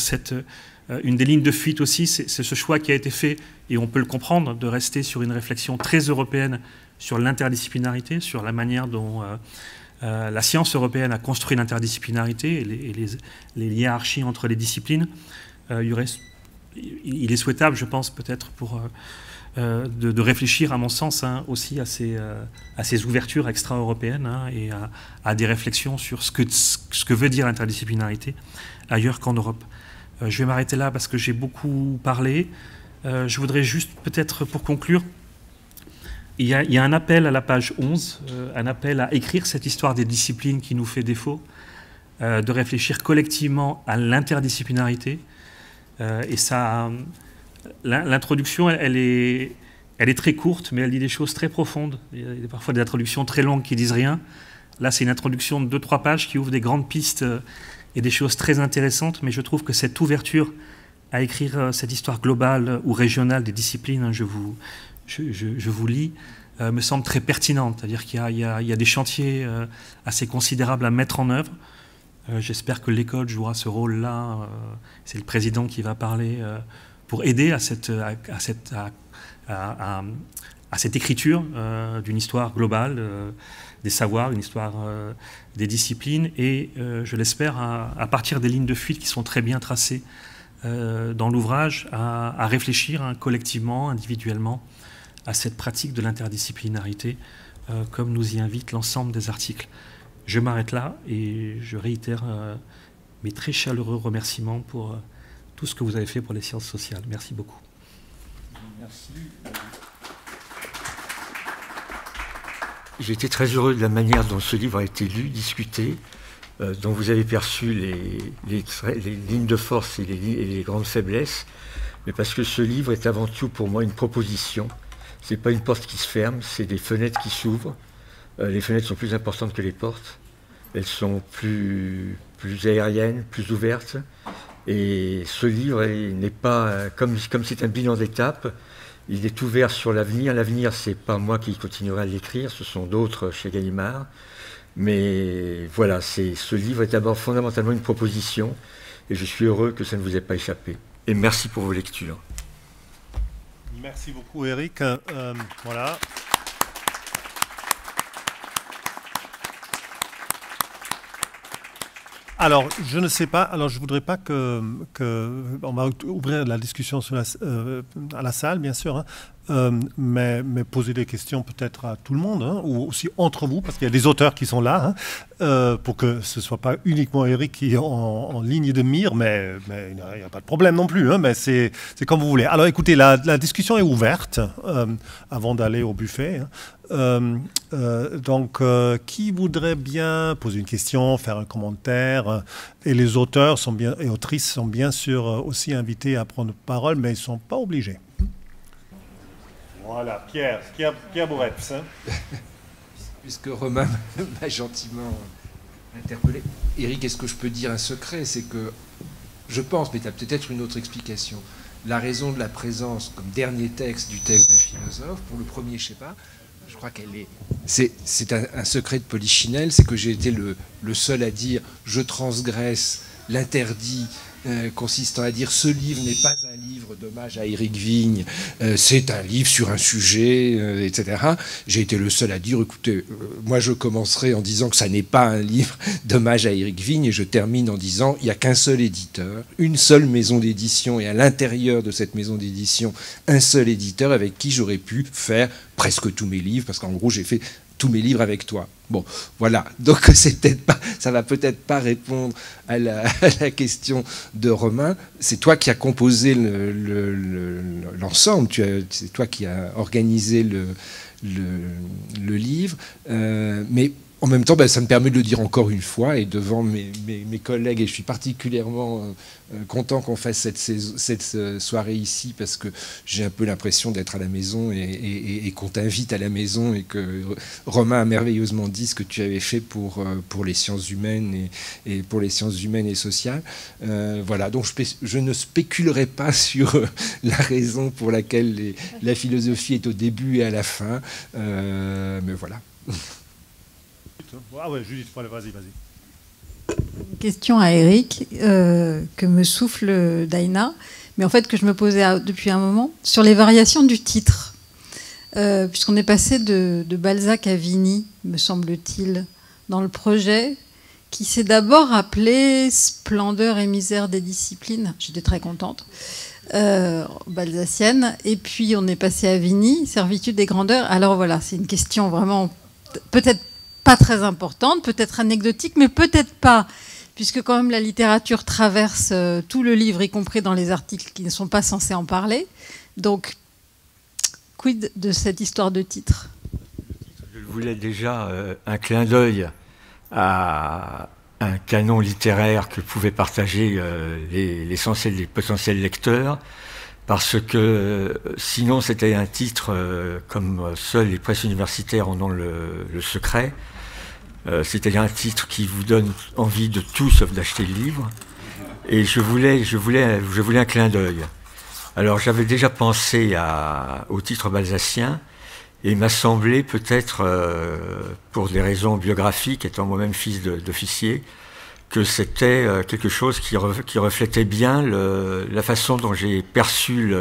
une des lignes de fuite aussi, c'est ce choix qui a été fait, et on peut le comprendre, de rester sur une réflexion très européenne sur l'interdisciplinarité, sur la manière dont la science européenne a construit l'interdisciplinarité et les hiérarchies entre les disciplines. Il est souhaitable, je pense, peut-être de réfléchir, à mon sens, hein, aussi à ces ouvertures extra-européennes, hein, et à des réflexions sur ce que veut dire l'interdisciplinarité ailleurs qu'en Europe. Je vais m'arrêter là parce que j'ai beaucoup parlé. Je voudrais juste, peut-être pour conclure, il y a un appel à la page 11, un appel à écrire cette histoire des disciplines qui nous fait défaut, de réfléchir collectivement à l'interdisciplinarité. Et ça, l'introduction, elle est très courte, mais elle dit des choses très profondes. Il y a parfois des introductions très longues qui disent rien. Là, c'est une introduction de 2-3 pages qui ouvre des grandes pistes et des choses très intéressantes, mais je trouve que cette ouverture à écrire cette histoire globale ou régionale des disciplines, hein, je vous lis, me semble très pertinente. C'est-à-dire qu'il y a des chantiers assez considérables à mettre en œuvre. J'espère que l'école jouera ce rôle-là. C'est le président qui va parler pour aider à cette écriture d'une histoire globale des savoirs, une histoire des disciplines, et je l'espère à partir des lignes de fuite qui sont très bien tracées dans l'ouvrage, à réfléchir, hein, collectivement, individuellement, à cette pratique de l'interdisciplinarité, comme nous y invite l'ensemble des articles. Je m'arrête là et je réitère mes très chaleureux remerciements pour tout ce que vous avez fait pour les sciences sociales. Merci beaucoup. Merci. J'ai été très heureux de la manière dont ce livre a été lu, discuté, dont vous avez perçu les lignes de force et les grandes faiblesses, mais parce que ce livre est avant tout pour moi une proposition. Ce n'est pas une porte qui se ferme, c'est des fenêtres qui s'ouvrent. Les fenêtres sont plus importantes que les portes. Elles sont plus aériennes, plus ouvertes. Et ce livre n'est pas, comme c'est un bilan d'étape, il est ouvert sur l'avenir. L'avenir, ce n'est pas moi qui continuerai à l'écrire, ce sont d'autres chez Gallimard. Mais voilà, ce livre est d'abord fondamentalement une proposition, et je suis heureux que ça ne vous ait pas échappé. Et merci pour vos lectures. Merci beaucoup, Eric. Voilà. Alors, je ne sais pas. Alors, je voudrais pas on va ouvrir la discussion à la salle, bien sûr, hein, mais poser des questions peut-être à tout le monde, hein, ou aussi entre vous, parce qu'il y a des auteurs qui sont là, hein, pour que ce soit pas uniquement Eric qui est en ligne de mire, mais il n'y a pas de problème non plus, hein, mais c'est comme vous voulez. Alors, écoutez, la discussion est ouverte avant d'aller au buffet. Hein. Donc, qui voudrait bien poser une question, faire un commentaire, et les auteurs et autrices sont bien sûr aussi invités à prendre parole, mais ils ne sont pas obligés. Voilà, Pierre Bourretz. Hein. Puisque Romain m'a gentiment interpellé. Éric, est-ce que je peux dire un secret? C'est que je pense, mais tu as peut-être une autre explication. La raison de la présence comme dernier texte du texte d'un philosophe, pour le premier, je ne sais pas, je crois qu'elle est... C'est un secret de Polichinelle, c'est que j'ai été le seul à dire « je transgresse l'interdit » consistant à dire ce livre n'est pas un livre d'hommage à Éric Vigne, c'est un livre sur un sujet, etc. J'ai été le seul à dire, écoutez, moi je commencerai en disant que ça n'est pas un livre d'hommage à Éric Vigne, et je termine en disant il n'y a qu'un seul éditeur, une seule maison d'édition, et à l'intérieur de cette maison d'édition, un seul éditeur avec qui j'aurais pu faire presque tous mes livres, parce qu'en gros j'ai fait tous mes livres avec toi. Bon, voilà. Donc c'est peut-être pas, ça va peut-être pas répondre à la question de Romain. C'est toi qui as composé l'ensemble. C'est toi qui as organisé le livre. Mais en même temps, ça me permet de le dire encore une fois et devant mes collègues. Et je suis particulièrement content qu'on fasse cette soirée ici parce que j'ai un peu l'impression d'être à la maison et qu'on t'invite à la maison et que Romain a merveilleusement dit ce que tu avais fait pour les sciences humaines et pour les sciences humaines et sociales. Voilà, donc je ne spéculerai pas sur la raison pour laquelle la philosophie est au début et à la fin, mais voilà. Ah ouais, Judith, vas-y. Une question à Éric que me souffle Daina, mais en fait que je me posais depuis un moment, sur les variations du titre. Puisqu'on est passé de Balzac à Vigny, me semble-t-il, dans le projet, qui s'est d'abord appelé Splendeur et misère des disciplines. J'étais très contente. Balzacienne. Et puis on est passé à Vigny, Servitude des grandeurs. Alors voilà, c'est une question vraiment peut-être pas très importante, peut-être anecdotique, mais peut-être pas, puisque quand même la littérature traverse tout le livre, y compris dans les articles qui ne sont pas censés en parler. Donc, quid de cette histoire de titre? Je voulais déjà un clin d'œil à un canon littéraire que pouvaient partager l'essentiel des potentiels lecteurs, parce que sinon c'était un titre comme seules les presses universitaires en ont le secret, c'est-à-dire un titre qui vous donne envie de tout sauf d'acheter le livre, et je voulais un clin d'œil. Alors j'avais déjà pensé au titre balzacien, et il m'a semblé peut-être, pour des raisons biographiques, étant moi-même fils d'officier, que c'était quelque chose qui reflétait bien la façon dont j'ai perçu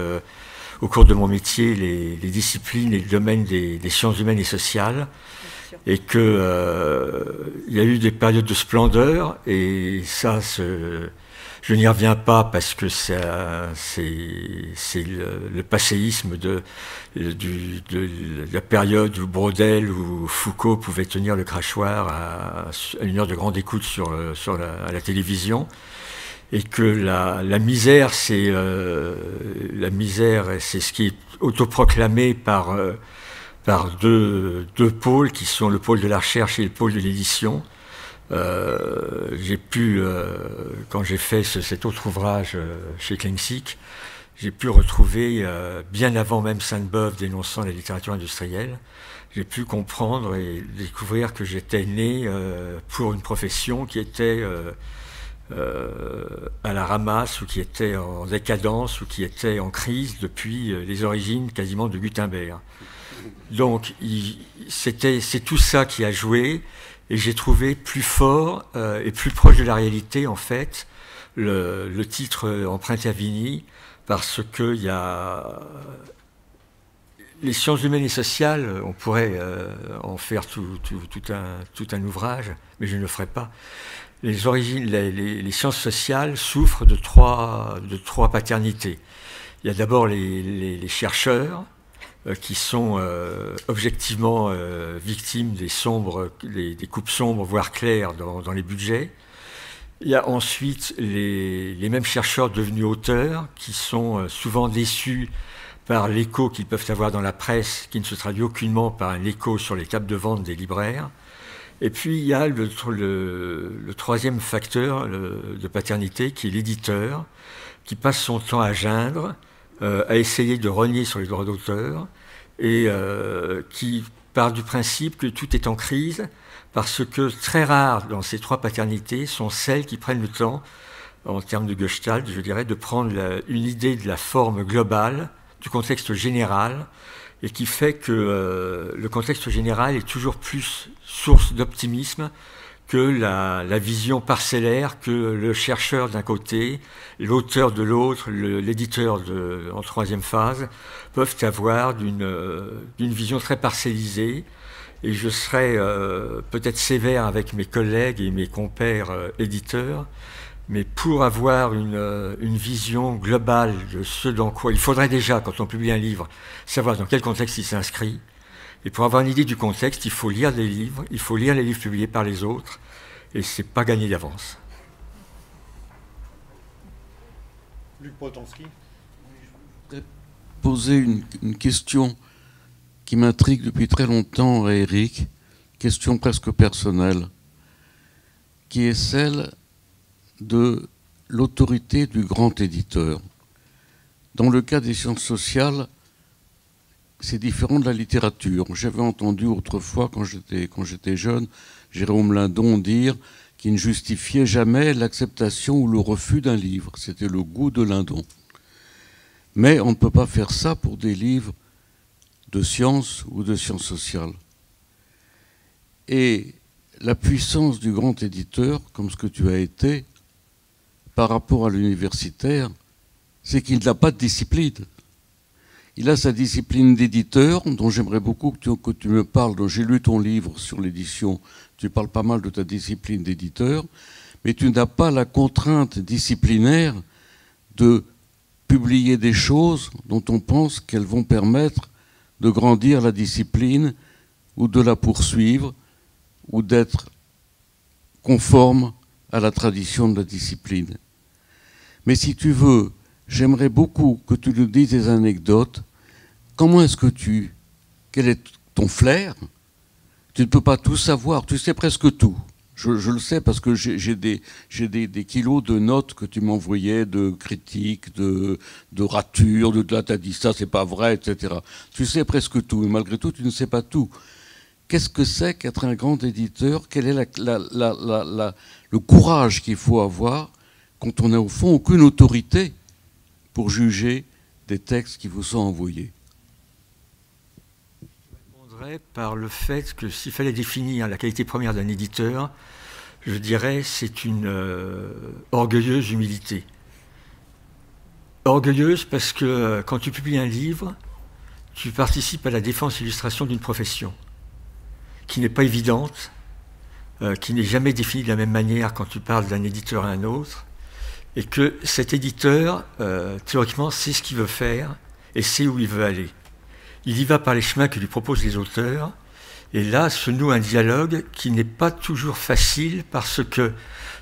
au cours de mon métier les disciplines et le domaine des sciences humaines et sociales, et que il y a eu des périodes de splendeur, et ça, je n'y reviens pas parce que c'est le passéisme de la période où Braudel ou Foucault pouvaient tenir le crachoir à une heure de grande écoute à la télévision, et que la misère, c'est ce qui est autoproclamé par deux pôles qui sont le pôle de la recherche et le pôle de l'édition. J'ai pu, quand j'ai fait cet autre ouvrage chez Kleinsiek, j'ai pu retrouver, bien avant même Sainte-Beuve dénonçant la littérature industrielle, j'ai pu comprendre et découvrir que j'étais né pour une profession qui était à la ramasse, ou qui était en décadence, ou qui était en crise depuis les origines quasiment de Gutenberg. Donc c'est tout ça qui a joué. Et j'ai trouvé plus fort et plus proche de la réalité, en fait, le titre emprunté à Vigny, parce que il y a les sciences humaines et sociales, on pourrait en faire tout un ouvrage, mais je ne le ferai pas. Les sciences sociales souffrent de trois paternités. Il y a d'abord les chercheurs, qui sont objectivement victimes des coupes sombres, voire claires, dans les budgets. Il y a ensuite les mêmes chercheurs devenus auteurs, qui sont souvent déçus par l'écho qu'ils peuvent avoir dans la presse, qui ne se traduit aucunement par un écho sur les tables de vente des libraires. Et puis il y a le troisième facteur de paternité, qui est l'éditeur, qui passe son temps à geindre, à essayer de rogner sur les droits d'auteur, et qui part du principe que tout est en crise parce que très rares dans ces trois paternités sont celles qui prennent le temps, en termes de Gestalt, je dirais, de prendre une idée de la forme globale, du contexte général, et qui fait que le contexte général est toujours plus source d'optimisme que la vision parcellaire que le chercheur d'un côté, l'auteur de l'autre, l'éditeur en troisième phase, peuvent avoir d'une vision très parcellisée. Et je serais peut-être sévère avec mes collègues et mes compères éditeurs, mais pour avoir une vision globale de ce dans quoi il faudrait déjà, quand on publie un livre, savoir dans quel contexte il s'inscrit. Et pour avoir une idée du contexte, il faut lire des livres, il faut lire les livres publiés par les autres, et c'est pas gagné d'avance. Luc Boltanski. Je voudrais poser une question qui m'intrigue depuis très longtemps à Éric, question presque personnelle, qui est celle de l'autorité du grand éditeur. Dans le cas des sciences sociales, c'est différent de la littérature. J'avais entendu autrefois, quand j'étais jeune, Jérôme Lindon dire qu'il ne justifiait jamais l'acceptation ou le refus d'un livre. C'était le goût de Lindon. Mais on ne peut pas faire ça pour des livres de sciences ou de sciences sociales. Et la puissance du grand éditeur, comme ce que tu as été, par rapport à l'universitaire, c'est qu'il n'a pas de discipline. Il a sa discipline d'éditeur, dont j'aimerais beaucoup que tu me parles. J'ai lu ton livre sur l'édition, tu parles pas mal de ta discipline d'éditeur, mais tu n'as pas la contrainte disciplinaire de publier des choses dont on pense qu'elles vont permettre de grandir la discipline ou de la poursuivre ou d'être conforme à la tradition de la discipline. Mais si tu veux, j'aimerais beaucoup que tu nous dises des anecdotes. Comment est-ce que quel est ton flair? Tu ne peux pas tout savoir, tu sais presque tout. Je le sais parce que j'ai des kilos de notes que tu m'envoyais, de critiques, de ratures, de là t'as dit ça, c'est pas vrai, etc. Tu sais presque tout, mais malgré tout, tu ne sais pas tout. Qu'est-ce que c'est qu'être un grand éditeur? Quel est le courage qu'il faut avoir quand on n'a au fond aucune autorité pour juger des textes qui vous sont envoyés? Par le fait que s'il fallait définir la qualité première d'un éditeur, je dirais c'est une orgueilleuse humilité. Orgueilleuse parce que quand tu publies un livre, tu participes à la défense et illustration d'une profession qui n'est pas évidente, qui n'est jamais définie de la même manière quand tu parles d'un éditeur à un autre, et que cet éditeur, théoriquement, sait ce qu'il veut faire et sait où il veut aller. Il y va par les chemins que lui proposent les auteurs, et là se noue un dialogue qui n'est pas toujours facile, parce que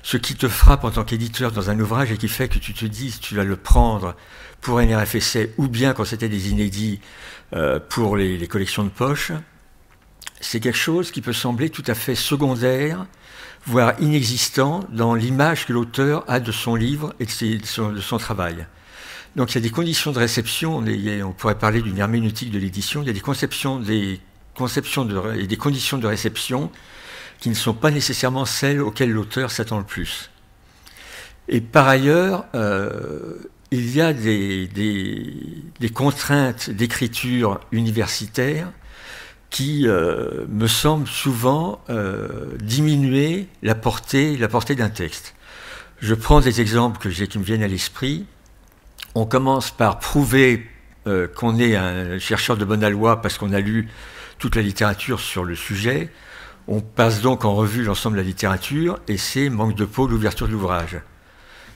ce qui te frappe en tant qu'éditeur dans un ouvrage et qui fait que tu te dis tu vas le prendre pour un RFSA ou bien quand c'était des inédits pour les collections de poche, c'est quelque chose qui peut sembler tout à fait secondaire, voire inexistant dans l'image que l'auteur a de son livre et de son travail. Donc il y a des conditions de réception, on pourrait parler d'une herméneutique de l'édition, il y a des conceptions et des conditions de réception qui ne sont pas nécessairement celles auxquelles l'auteur s'attend le plus. Et par ailleurs, il y a des contraintes d'écriture universitaire qui me semblent souvent diminuer la portée d'un texte. Je prends des exemples qui me viennent à l'esprit. On commence par prouver qu'on est un chercheur de bonne aloi parce qu'on a lu toute la littérature sur le sujet. On passe donc en revue l'ensemble de la littérature et c'est manque de peau l'ouverture de l'ouvrage.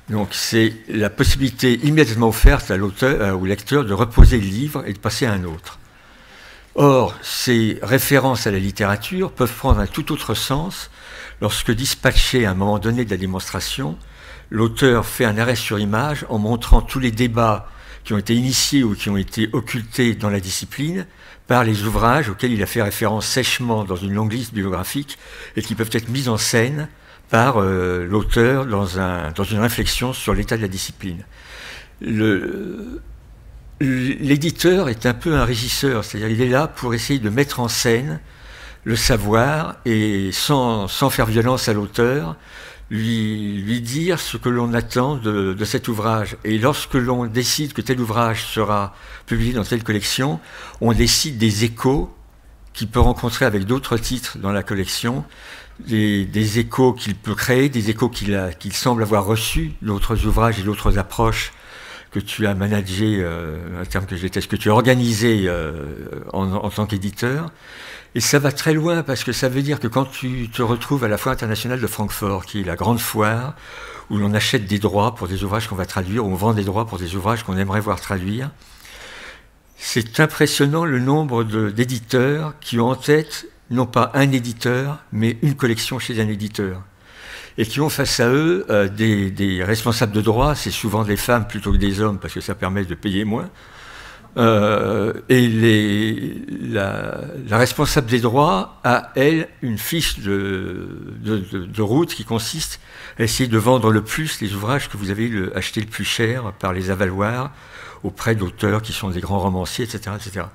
Donc c'est la possibilité immédiatement offerte à l'auteur, au lecteur de reposer le livre et de passer à un autre. Or, ces références à la littérature peuvent prendre un tout autre sens lorsque, dispatché à un moment donné de la démonstration, l'auteur fait un arrêt sur image en montrant tous les débats qui ont été initiés ou qui ont été occultés dans la discipline par les ouvrages auxquels il a fait référence sèchement dans une longue liste bibliographique et qui peuvent être mis en scène par l'auteur dans une réflexion sur l'état de la discipline. L'éditeur est un peu un régisseur, c'est-à-dire il est là pour essayer de mettre en scène le savoir et sans faire violence à l'auteur, lui dire ce que l'on attend de cet ouvrage. Et lorsque l'on décide que tel ouvrage sera publié dans telle collection, on décide des échos qu'il peut rencontrer avec d'autres titres dans la collection, des échos qu'il peut créer, des échos qu'il semble avoir reçus d'autres ouvrages et d'autres approches que tu as managé, un terme que je déteste, que tu as organisé en tant qu'éditeur. Et ça va très loin parce que ça veut dire que quand tu te retrouves à la Foire internationale de Francfort, qui est la grande foire où l'on achète des droits pour des ouvrages qu'on va traduire, où on vend des droits pour des ouvrages qu'on aimerait voir traduire, c'est impressionnant le nombre d'éditeurs qui ont en tête non pas un éditeur, mais une collection chez un éditeur. Et qui ont face à eux des responsables de droit, c'est souvent des femmes plutôt que des hommes, parce que ça permet de payer moins. Et la responsable des droits a, elle, une fiche de route qui consiste à essayer de vendre le plus les ouvrages que vous avez achetés le plus cher par les avaloirs auprès d'auteurs qui sont des grands romanciers, etc., etc.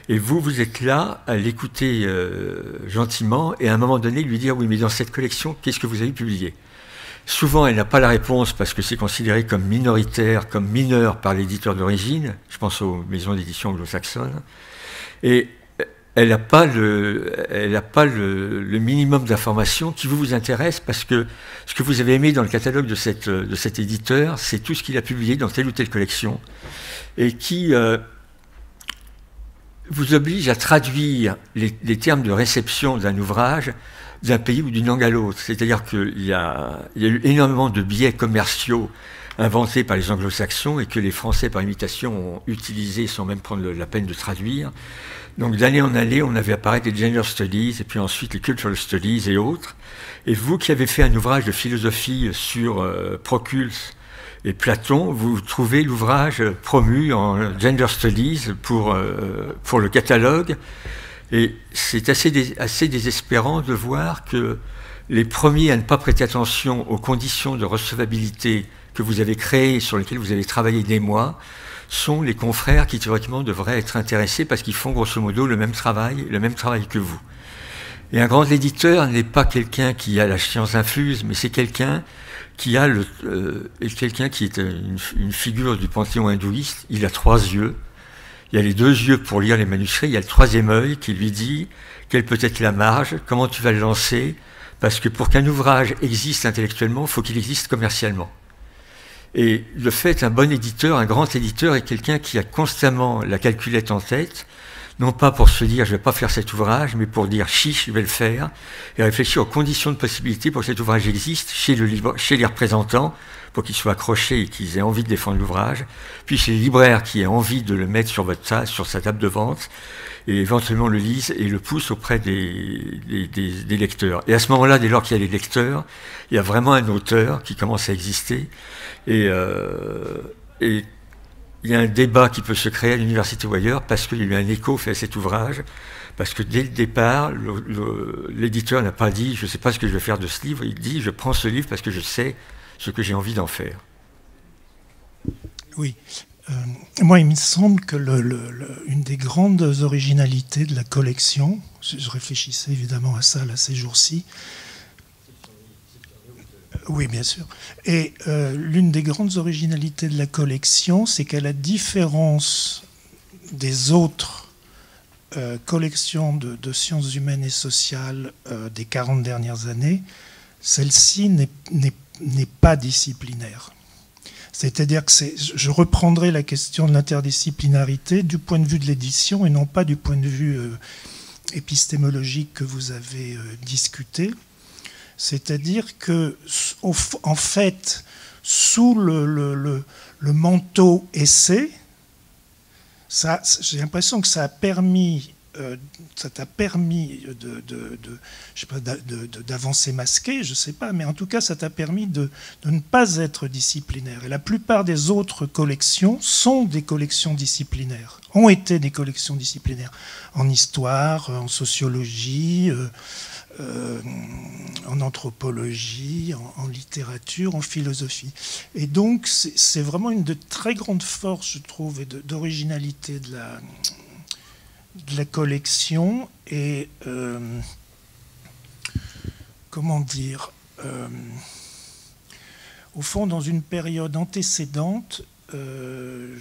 Et vous êtes là à l'écouter gentiment et à un moment donné lui dire « Oui, mais dans cette collection, qu'est-ce que vous avez publié ?» Souvent, elle n'a pas la réponse parce que c'est considéré comme minoritaire, comme mineur par l'éditeur d'origine. Je pense aux maisons d'édition anglo-saxonnes. Et elle n'a pas le minimum d'informations qui vous intéresse parce que ce que vous avez aimé dans le catalogue de cet éditeur, c'est tout ce qu'il a publié dans telle ou telle collection et qui vous oblige à traduire les termes de réception d'un ouvrage d'un pays ou d'une langue à l'autre. C'est-à-dire qu'il y a eu énormément de biais commerciaux inventés par les anglo-saxons et que les Français, par imitation, ont utilisés sans même prendre la peine de traduire. Donc d'année en année, on avait apparaître les Gender Studies et puis ensuite les Cultural Studies et autres. Et vous qui avez fait un ouvrage de philosophie sur Proclus et Platon, vous trouvez l'ouvrage promu en Gender Studies pour le catalogue. Et c'est assez désespérant de voir que les premiers à ne pas prêter attention aux conditions de recevabilité que vous avez créées, sur lesquelles vous avez travaillé des mois, sont les confrères qui théoriquement devraient être intéressés parce qu'ils font grosso modo le même travail que vous. Et un grand éditeur n'est pas quelqu'un qui a la science infuse, mais c'est quelqu'un qui est une figure du panthéon hindouiste. Il a 3 yeux. Il y a les 2 yeux pour lire les manuscrits, il y a le 3e œil qui lui dit quelle peut être la marge, comment tu vas le lancer, parce que pour qu'un ouvrage existe intellectuellement, il faut qu'il existe commercialement. Et le fait, un bon éditeur, un grand éditeur est quelqu'un qui a constamment la calculette en tête, non pas pour se dire je ne vais pas faire cet ouvrage, mais pour dire chiche, je vais le faire, et réfléchir aux conditions de possibilité pour que cet ouvrage existe chez les représentants, pour qu'ils soient accrochés et qu'ils aient envie de défendre l'ouvrage, puis chez les libraires qui aient envie de le mettre sur sa table de vente, et éventuellement le lisent et le poussent auprès des lecteurs. Et à ce moment-là, dès lors qu'il y a les lecteurs, il y a vraiment un auteur qui commence à exister, et il y a un débat qui peut se créer à l'université ou ailleurs, parce qu'il y a eu un écho fait à cet ouvrage, parce que dès le départ, l'éditeur n'a pas dit « je ne sais pas ce que je vais faire de ce livre », il dit « je prends ce livre parce que je sais ce que j'ai envie d'en faire ». Oui. Moi, il me semble que une des grandes originalités de la collection, je réfléchissais évidemment à ça là, ces jours-ci, oui, bien sûr, et l'une des grandes originalités de la collection, c'est qu'à la différence des autres collections de sciences humaines et sociales des 40 dernières années, celle-ci n'est pas disciplinaire. C'est-à-dire que je reprendrai la question de l'interdisciplinarité du point de vue de l'édition et non pas du point de vue épistémologique que vous avez discuté. C'est-à-dire que, en fait, sous le manteau essai, j'ai l'impression que ça t'a permis d'avancer masqué, je ne sais pas, mais en tout cas, ça t'a permis de ne pas être disciplinaire. Et la plupart des autres collections sont des collections disciplinaires, ont été des collections disciplinaires, en histoire, en sociologie, en anthropologie, en littérature, en philosophie. Et donc, c'est vraiment une de très grandes forces, je trouve, et d'originalité de la collection et comment dire, au fond, dans une période antécédente, je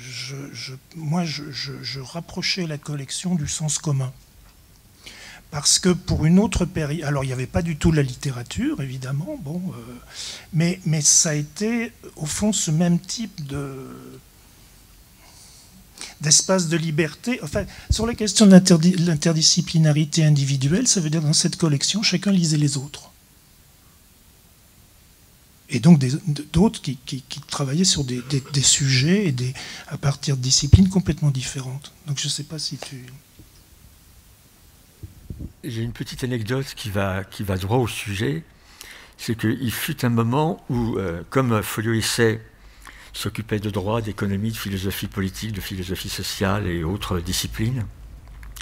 rapprochais la collection du sens commun. Parce que pour une autre période, alors il n'y avait pas du tout la littérature, évidemment, bon, mais ça a été, au fond, ce même type d'espace de liberté. Enfin, sur la question de l'interdisciplinarité individuelle, ça veut dire dans cette collection, chacun lisait les autres. Et donc d'autres qui travaillaient sur des sujets et à partir de disciplines complètement différentes. Donc je ne sais pas si tu... J'ai une petite anecdote qui va droit au sujet. C'est qu'il fut un moment où, comme Folio Essai s'occupait de droit, d'économie, de philosophie politique, de philosophie sociale et autres disciplines,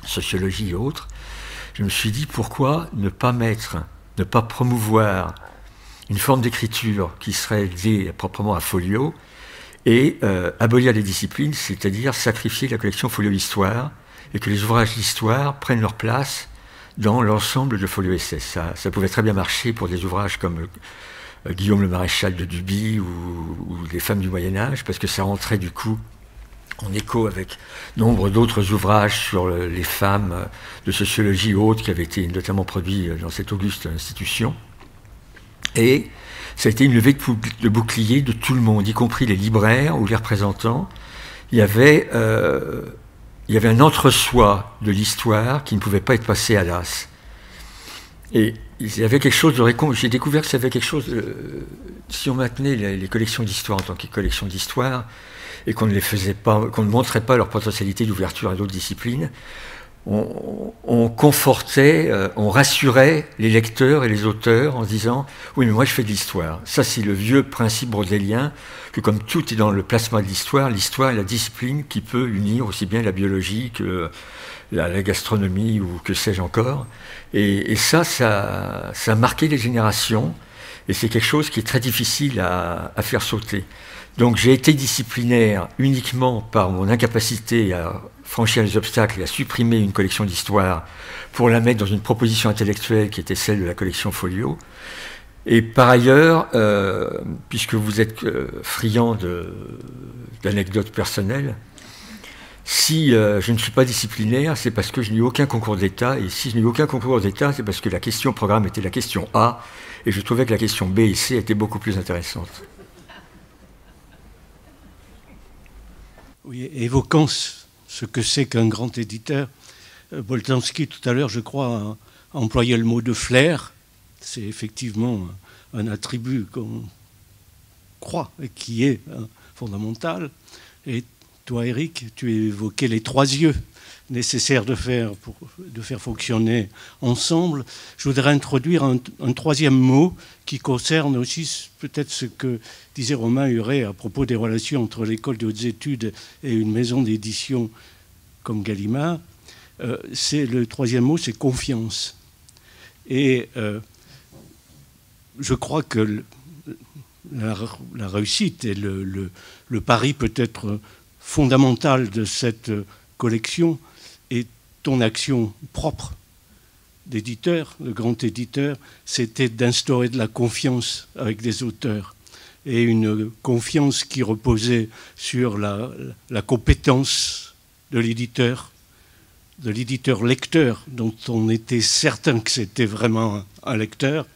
sociologie et autres, je me suis dit pourquoi ne pas promouvoir une forme d'écriture qui serait liée proprement à Folio et abolir les disciplines, c'est-à-dire sacrifier la collection Folio Histoire et que les ouvrages d'histoire prennent leur place dans l'ensemble de Folio Essai. Ça pouvait très bien marcher pour des ouvrages comme Guillaume le Maréchal de Duby ou Les femmes du Moyen-Âge, parce que ça rentrait du coup en écho avec nombre d'autres ouvrages sur les femmes de sociologie ou autres qui avaient été notamment produits dans cette auguste institution. Et ça a été une levée de bouclier de tout le monde, y compris les libraires ou les représentants. Il y avait un entre-soi de l'histoire qui ne pouvait pas être passé à l'as. Et il y avait quelque chose de j'ai découvert que ça avait quelque chose si on maintenait les collections d'histoire en tant que collections d'histoire et qu'on ne les faisait pas, qu'on ne montrait pas leur potentialité d'ouverture à d'autres disciplines, on confortait, on rassurait les lecteurs et les auteurs en se disant « Oui, mais moi je fais de l'histoire ». Ça, c'est le vieux principe brodélien que comme tout est dans le plasma de l'histoire est la discipline qui peut unir aussi bien la biologie que la gastronomie ou que sais-je encore. Et ça a marqué les générations et c'est quelque chose qui est très difficile à faire sauter. Donc j'ai été disciplinaire uniquement par mon incapacité à franchir les obstacles et à supprimer une collection d'histoire pour la mettre dans une proposition intellectuelle qui était celle de la collection Folio. Et par ailleurs, puisque vous êtes friand d'anecdotes personnelles, si je ne suis pas disciplinaire, c'est parce que je n'ai eu aucun concours d'État, et si je n'ai eu aucun concours d'État, c'est parce que la question programme était la question A, et je trouvais que la question B et C étaient beaucoup plus intéressantes. Oui, évoquant ce que c'est qu'un grand éditeur, Boltanski tout à l'heure, je crois, a employé le mot de flair. C'est effectivement un attribut qu'on croit et qui est fondamental. Et toi, Éric, tu évoquais les 3 yeux nécessaires de faire fonctionner ensemble. Je voudrais introduire un 3e mot qui concerne aussi peut-être ce que disait Romain Huret à propos des relations entre l'école de hautes études et une maison d'édition comme Gallimard. Le 3e mot, c'est confiance. Et je crois que la réussite et le pari peut-être fondamental de cette collection et ton action propre d'éditeur, de grand éditeur, c'était d'instaurer de la confiance avec les auteurs et une confiance qui reposait sur la compétence de l'éditeur lecteur, dont on était certain que c'était vraiment un lecteur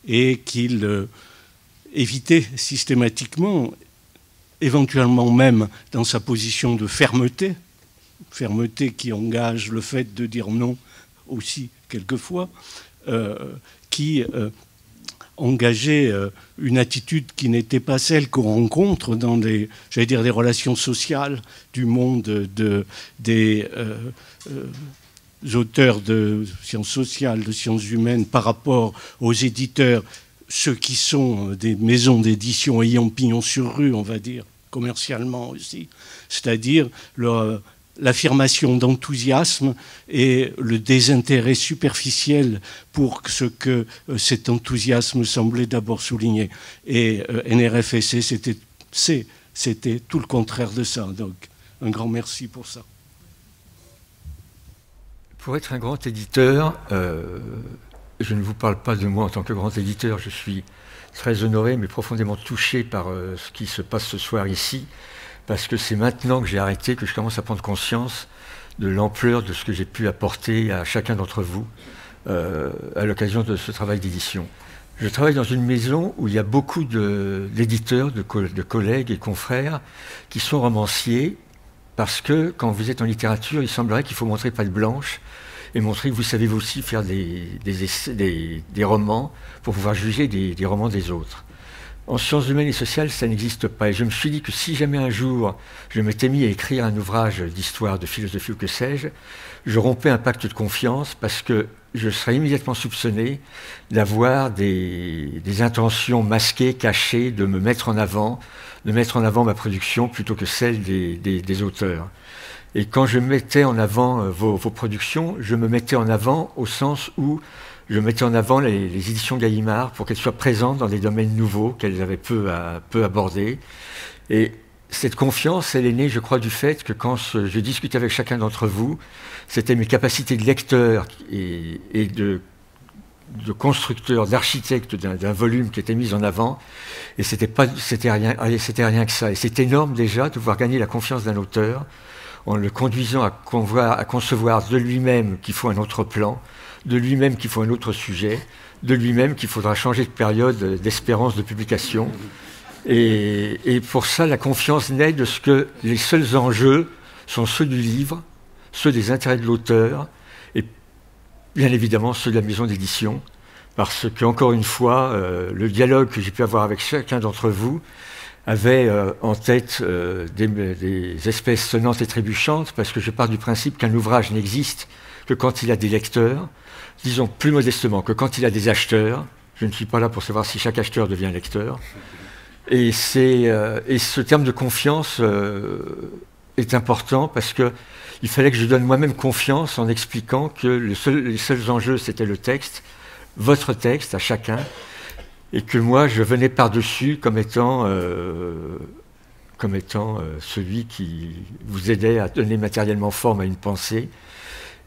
et qu'il évitait systématiquement, éventuellement même dans sa position de fermeté qui engage le fait de dire non aussi quelquefois, qui engageait une attitude qui n'était pas celle qu'on rencontre dans des relations sociales du monde des auteurs de sciences sociales, de sciences humaines par rapport aux éditeurs, ceux qui sont des maisons d'édition ayant pignon sur rue, on va dire, commercialement aussi, c'est-à-dire l'affirmation d'enthousiasme et le désintérêt superficiel pour ce que cet enthousiasme semblait d'abord souligner. Et NRFSC, c'était tout le contraire de ça. Donc, un grand merci pour ça. pour être un grand éditeur, je ne vous parle pas de moi en tant que grand éditeur, je suis très honoré mais profondément touché par ce qui se passe ce soir ici, parce que c'est maintenant que j'ai arrêté que je commence à prendre conscience de l'ampleur de ce que j'ai pu apporter à chacun d'entre vous à l'occasion de ce travail d'édition. Je travaille dans une maison où il y a beaucoup d'éditeurs, de collègues et confrères qui sont romanciers, parce que quand vous êtes en littérature, il semblerait qu'il faut montrer patte blanche et montrer que vous savez vous aussi faire des romans pour pouvoir juger des romans des autres. En sciences humaines et sociales, ça n'existe pas. Et je me suis dit que si jamais un jour je m'étais mis à écrire un ouvrage d'histoire, de philosophie ou que sais-je, je rompais un pacte de confiance parce que je serais immédiatement soupçonné d'avoir des intentions masquées, cachées, de me mettre en avant, de mettre en avant ma production plutôt que celle des auteurs. Et quand je mettais en avant vos productions, je me mettais en avant au sens où je mettais en avant les éditions Gallimard pour qu'elles soient présentes dans des domaines nouveaux qu'elles avaient peu abordés. Et cette confiance, elle est née, je crois, du fait que quand je discutais avec chacun d'entre vous, c'était mes capacités de lecteur et de constructeur, d'architecte d'un volume qui était mis en avant. Et c'était rien que ça. Et c'est énorme déjà de pouvoir gagner la confiance d'un auteur en le conduisant à concevoir de lui-même qu'il faut un autre plan, de lui-même qu'il faut un autre sujet, de lui-même qu'il faudra changer de période d'espérance de publication. Et pour ça, la confiance naît de ce que les seuls enjeux sont ceux du livre, ceux des intérêts de l'auteur, et bien évidemment ceux de la maison d'édition, parce qu'encore une fois, le dialogue que j'ai pu avoir avec chacun d'entre vous avait en tête des espèces sonnantes et trébuchantes, parce que je pars du principe qu'un ouvrage n'existe que quand il a des lecteurs, disons plus modestement que quand il a des acheteurs. Je ne suis pas là pour savoir si chaque acheteur devient lecteur. Et ce terme de confiance est important parce qu'il fallait que je donne moi-même confiance en expliquant que les seuls enjeux, c'était le texte, votre texte à chacun, et que moi, je venais par-dessus comme étant celui qui vous aidait à donner matériellement forme à une pensée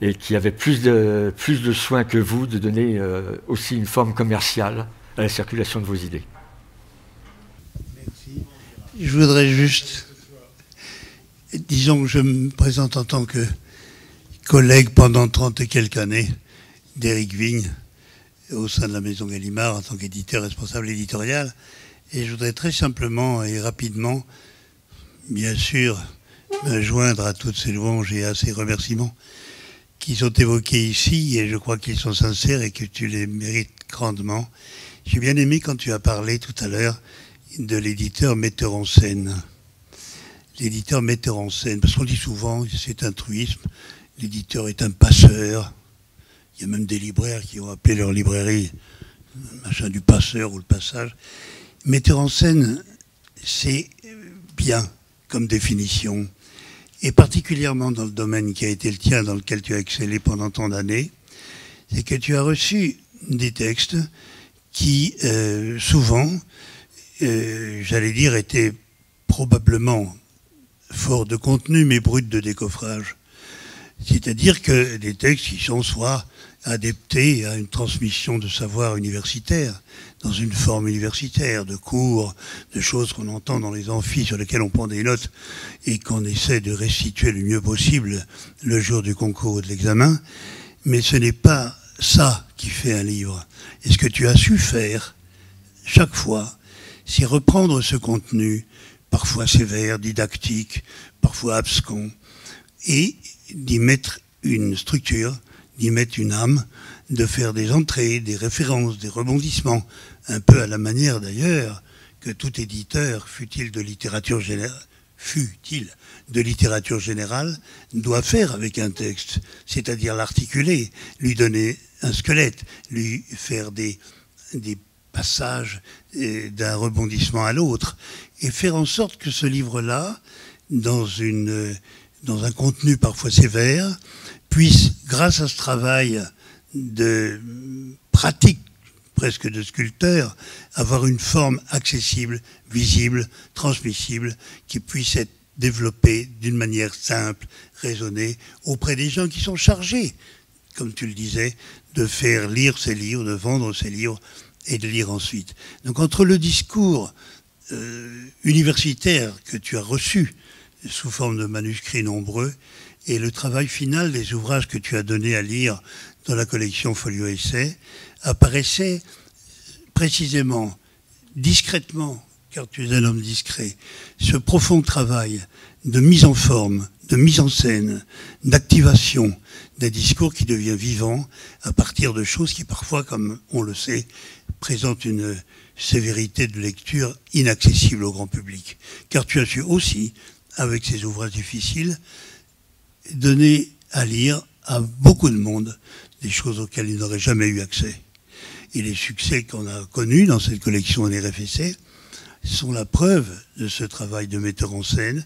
et qui avait plus de soin que vous de donner aussi une forme commerciale à la circulation de vos idées. Merci. Je voudrais juste, disons que je me présente en tant que collègue pendant 30 et quelques années d'Éric Vigne au sein de la Maison Gallimard en tant qu'éditeur responsable éditorial. Et je voudrais très simplement et rapidement, bien sûr, me joindre à toutes ces louanges et à ces remerciements qui sont évoqués ici, et je crois qu'ils sont sincères et que tu les mérites grandement. J'ai bien aimé quand tu as parlé tout à l'heure de l'éditeur metteur en scène. L'éditeur metteur en scène, parce qu'on dit souvent, c'est un truisme, l'éditeur est un passeur. Il y a même des libraires qui ont appelé leur librairie machin du passeur ou le passage. Metteur en scène, c'est bien comme définition, et particulièrement dans le domaine qui a été le tien, dans lequel tu as excellé pendant tant d'années, c'est que tu as reçu des textes qui, souvent, j'allais dire, étaient probablement forts de contenu, mais bruts de décoffrage. C'est-à-dire que des textes qui sont soit adaptés à une transmission de savoir universitaire, dans une forme universitaire, de cours, de choses qu'on entend dans les amphis sur lesquels on prend des notes et qu'on essaie de restituer le mieux possible le jour du concours ou de l'examen. Mais ce n'est pas ça qui fait un livre. Et ce que tu as su faire, chaque fois, c'est reprendre ce contenu, parfois sévère, didactique, parfois abscon, et d'y mettre une structure, d'y mettre une âme, de faire des entrées, des références, des rebondissements, un peu à la manière d'ailleurs que tout éditeur, fût-il de littérature générale, doit faire avec un texte, c'est-à-dire l'articuler, lui donner un squelette, lui faire des passages d'un rebondissement à l'autre, et faire en sorte que ce livre-là, dans un contenu parfois sévère, puisse, grâce à ce travail de pratique presque de sculpteur, avoir une forme accessible, visible, transmissible, qui puisse être développée d'une manière simple, raisonnée, auprès des gens qui sont chargés comme tu le disais, de faire lire ses livres, de vendre ses livres et de lire ensuite. Donc entre le discours universitaire que tu as reçu sous forme de manuscrits nombreux et le travail final des ouvrages que tu as donnés à lire dans la collection Folio Essai, apparaissait précisément, discrètement, car tu es un homme discret, ce profond travail de mise en forme, de mise en scène, d'activation des discours qui devient vivant à partir de choses qui parfois, comme on le sait, présentent une sévérité de lecture inaccessible au grand public. Car tu as su aussi, avec ces ouvrages difficiles, donner à lire à beaucoup de monde des choses auxquelles il n'aurait jamais eu accès. Et les succès qu'on a connus dans cette collection NRFSC sont la preuve de ce travail de metteur en scène,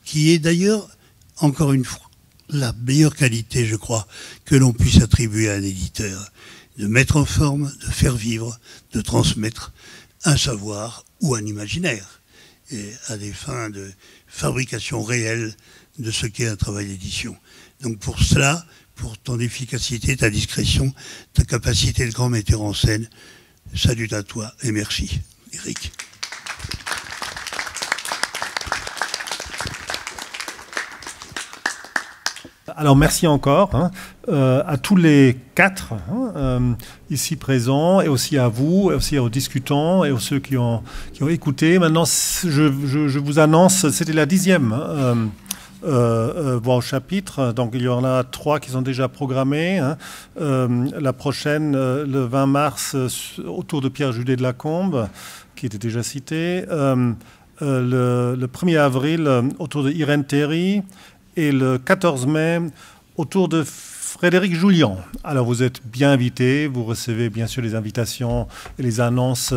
qui est d'ailleurs, encore une fois, la meilleure qualité, je crois, que l'on puisse attribuer à un éditeur. De mettre en forme, de faire vivre, de transmettre un savoir ou un imaginaire, et à des fins de fabrication réelle de ce qu'est un travail d'édition. Donc pour cela, pour ton efficacité, ta discrétion, ta capacité de grand metteur en scène, salut à toi et merci, Éric. Alors merci encore à tous les quatre ici présents, et aussi à vous, et aussi aux discutants, et aux ceux qui ont écouté. Maintenant, je vous annonce, c'était la 10e voix au chapitre, donc il y en a 3 qui sont déjà programmés. La prochaine, le 20 mars, autour de Pierre-Judet de Lacombe, qui était déjà cité. Le 1er avril, autour de Irène Théry. Et le 14 mai, autour de Frédéric Julian. Alors vous êtes bien invités, vous recevez bien sûr les invitations et les annonces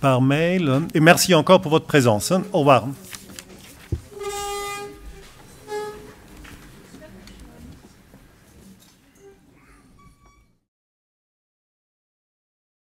par mail. Et merci encore pour votre présence. Au revoir.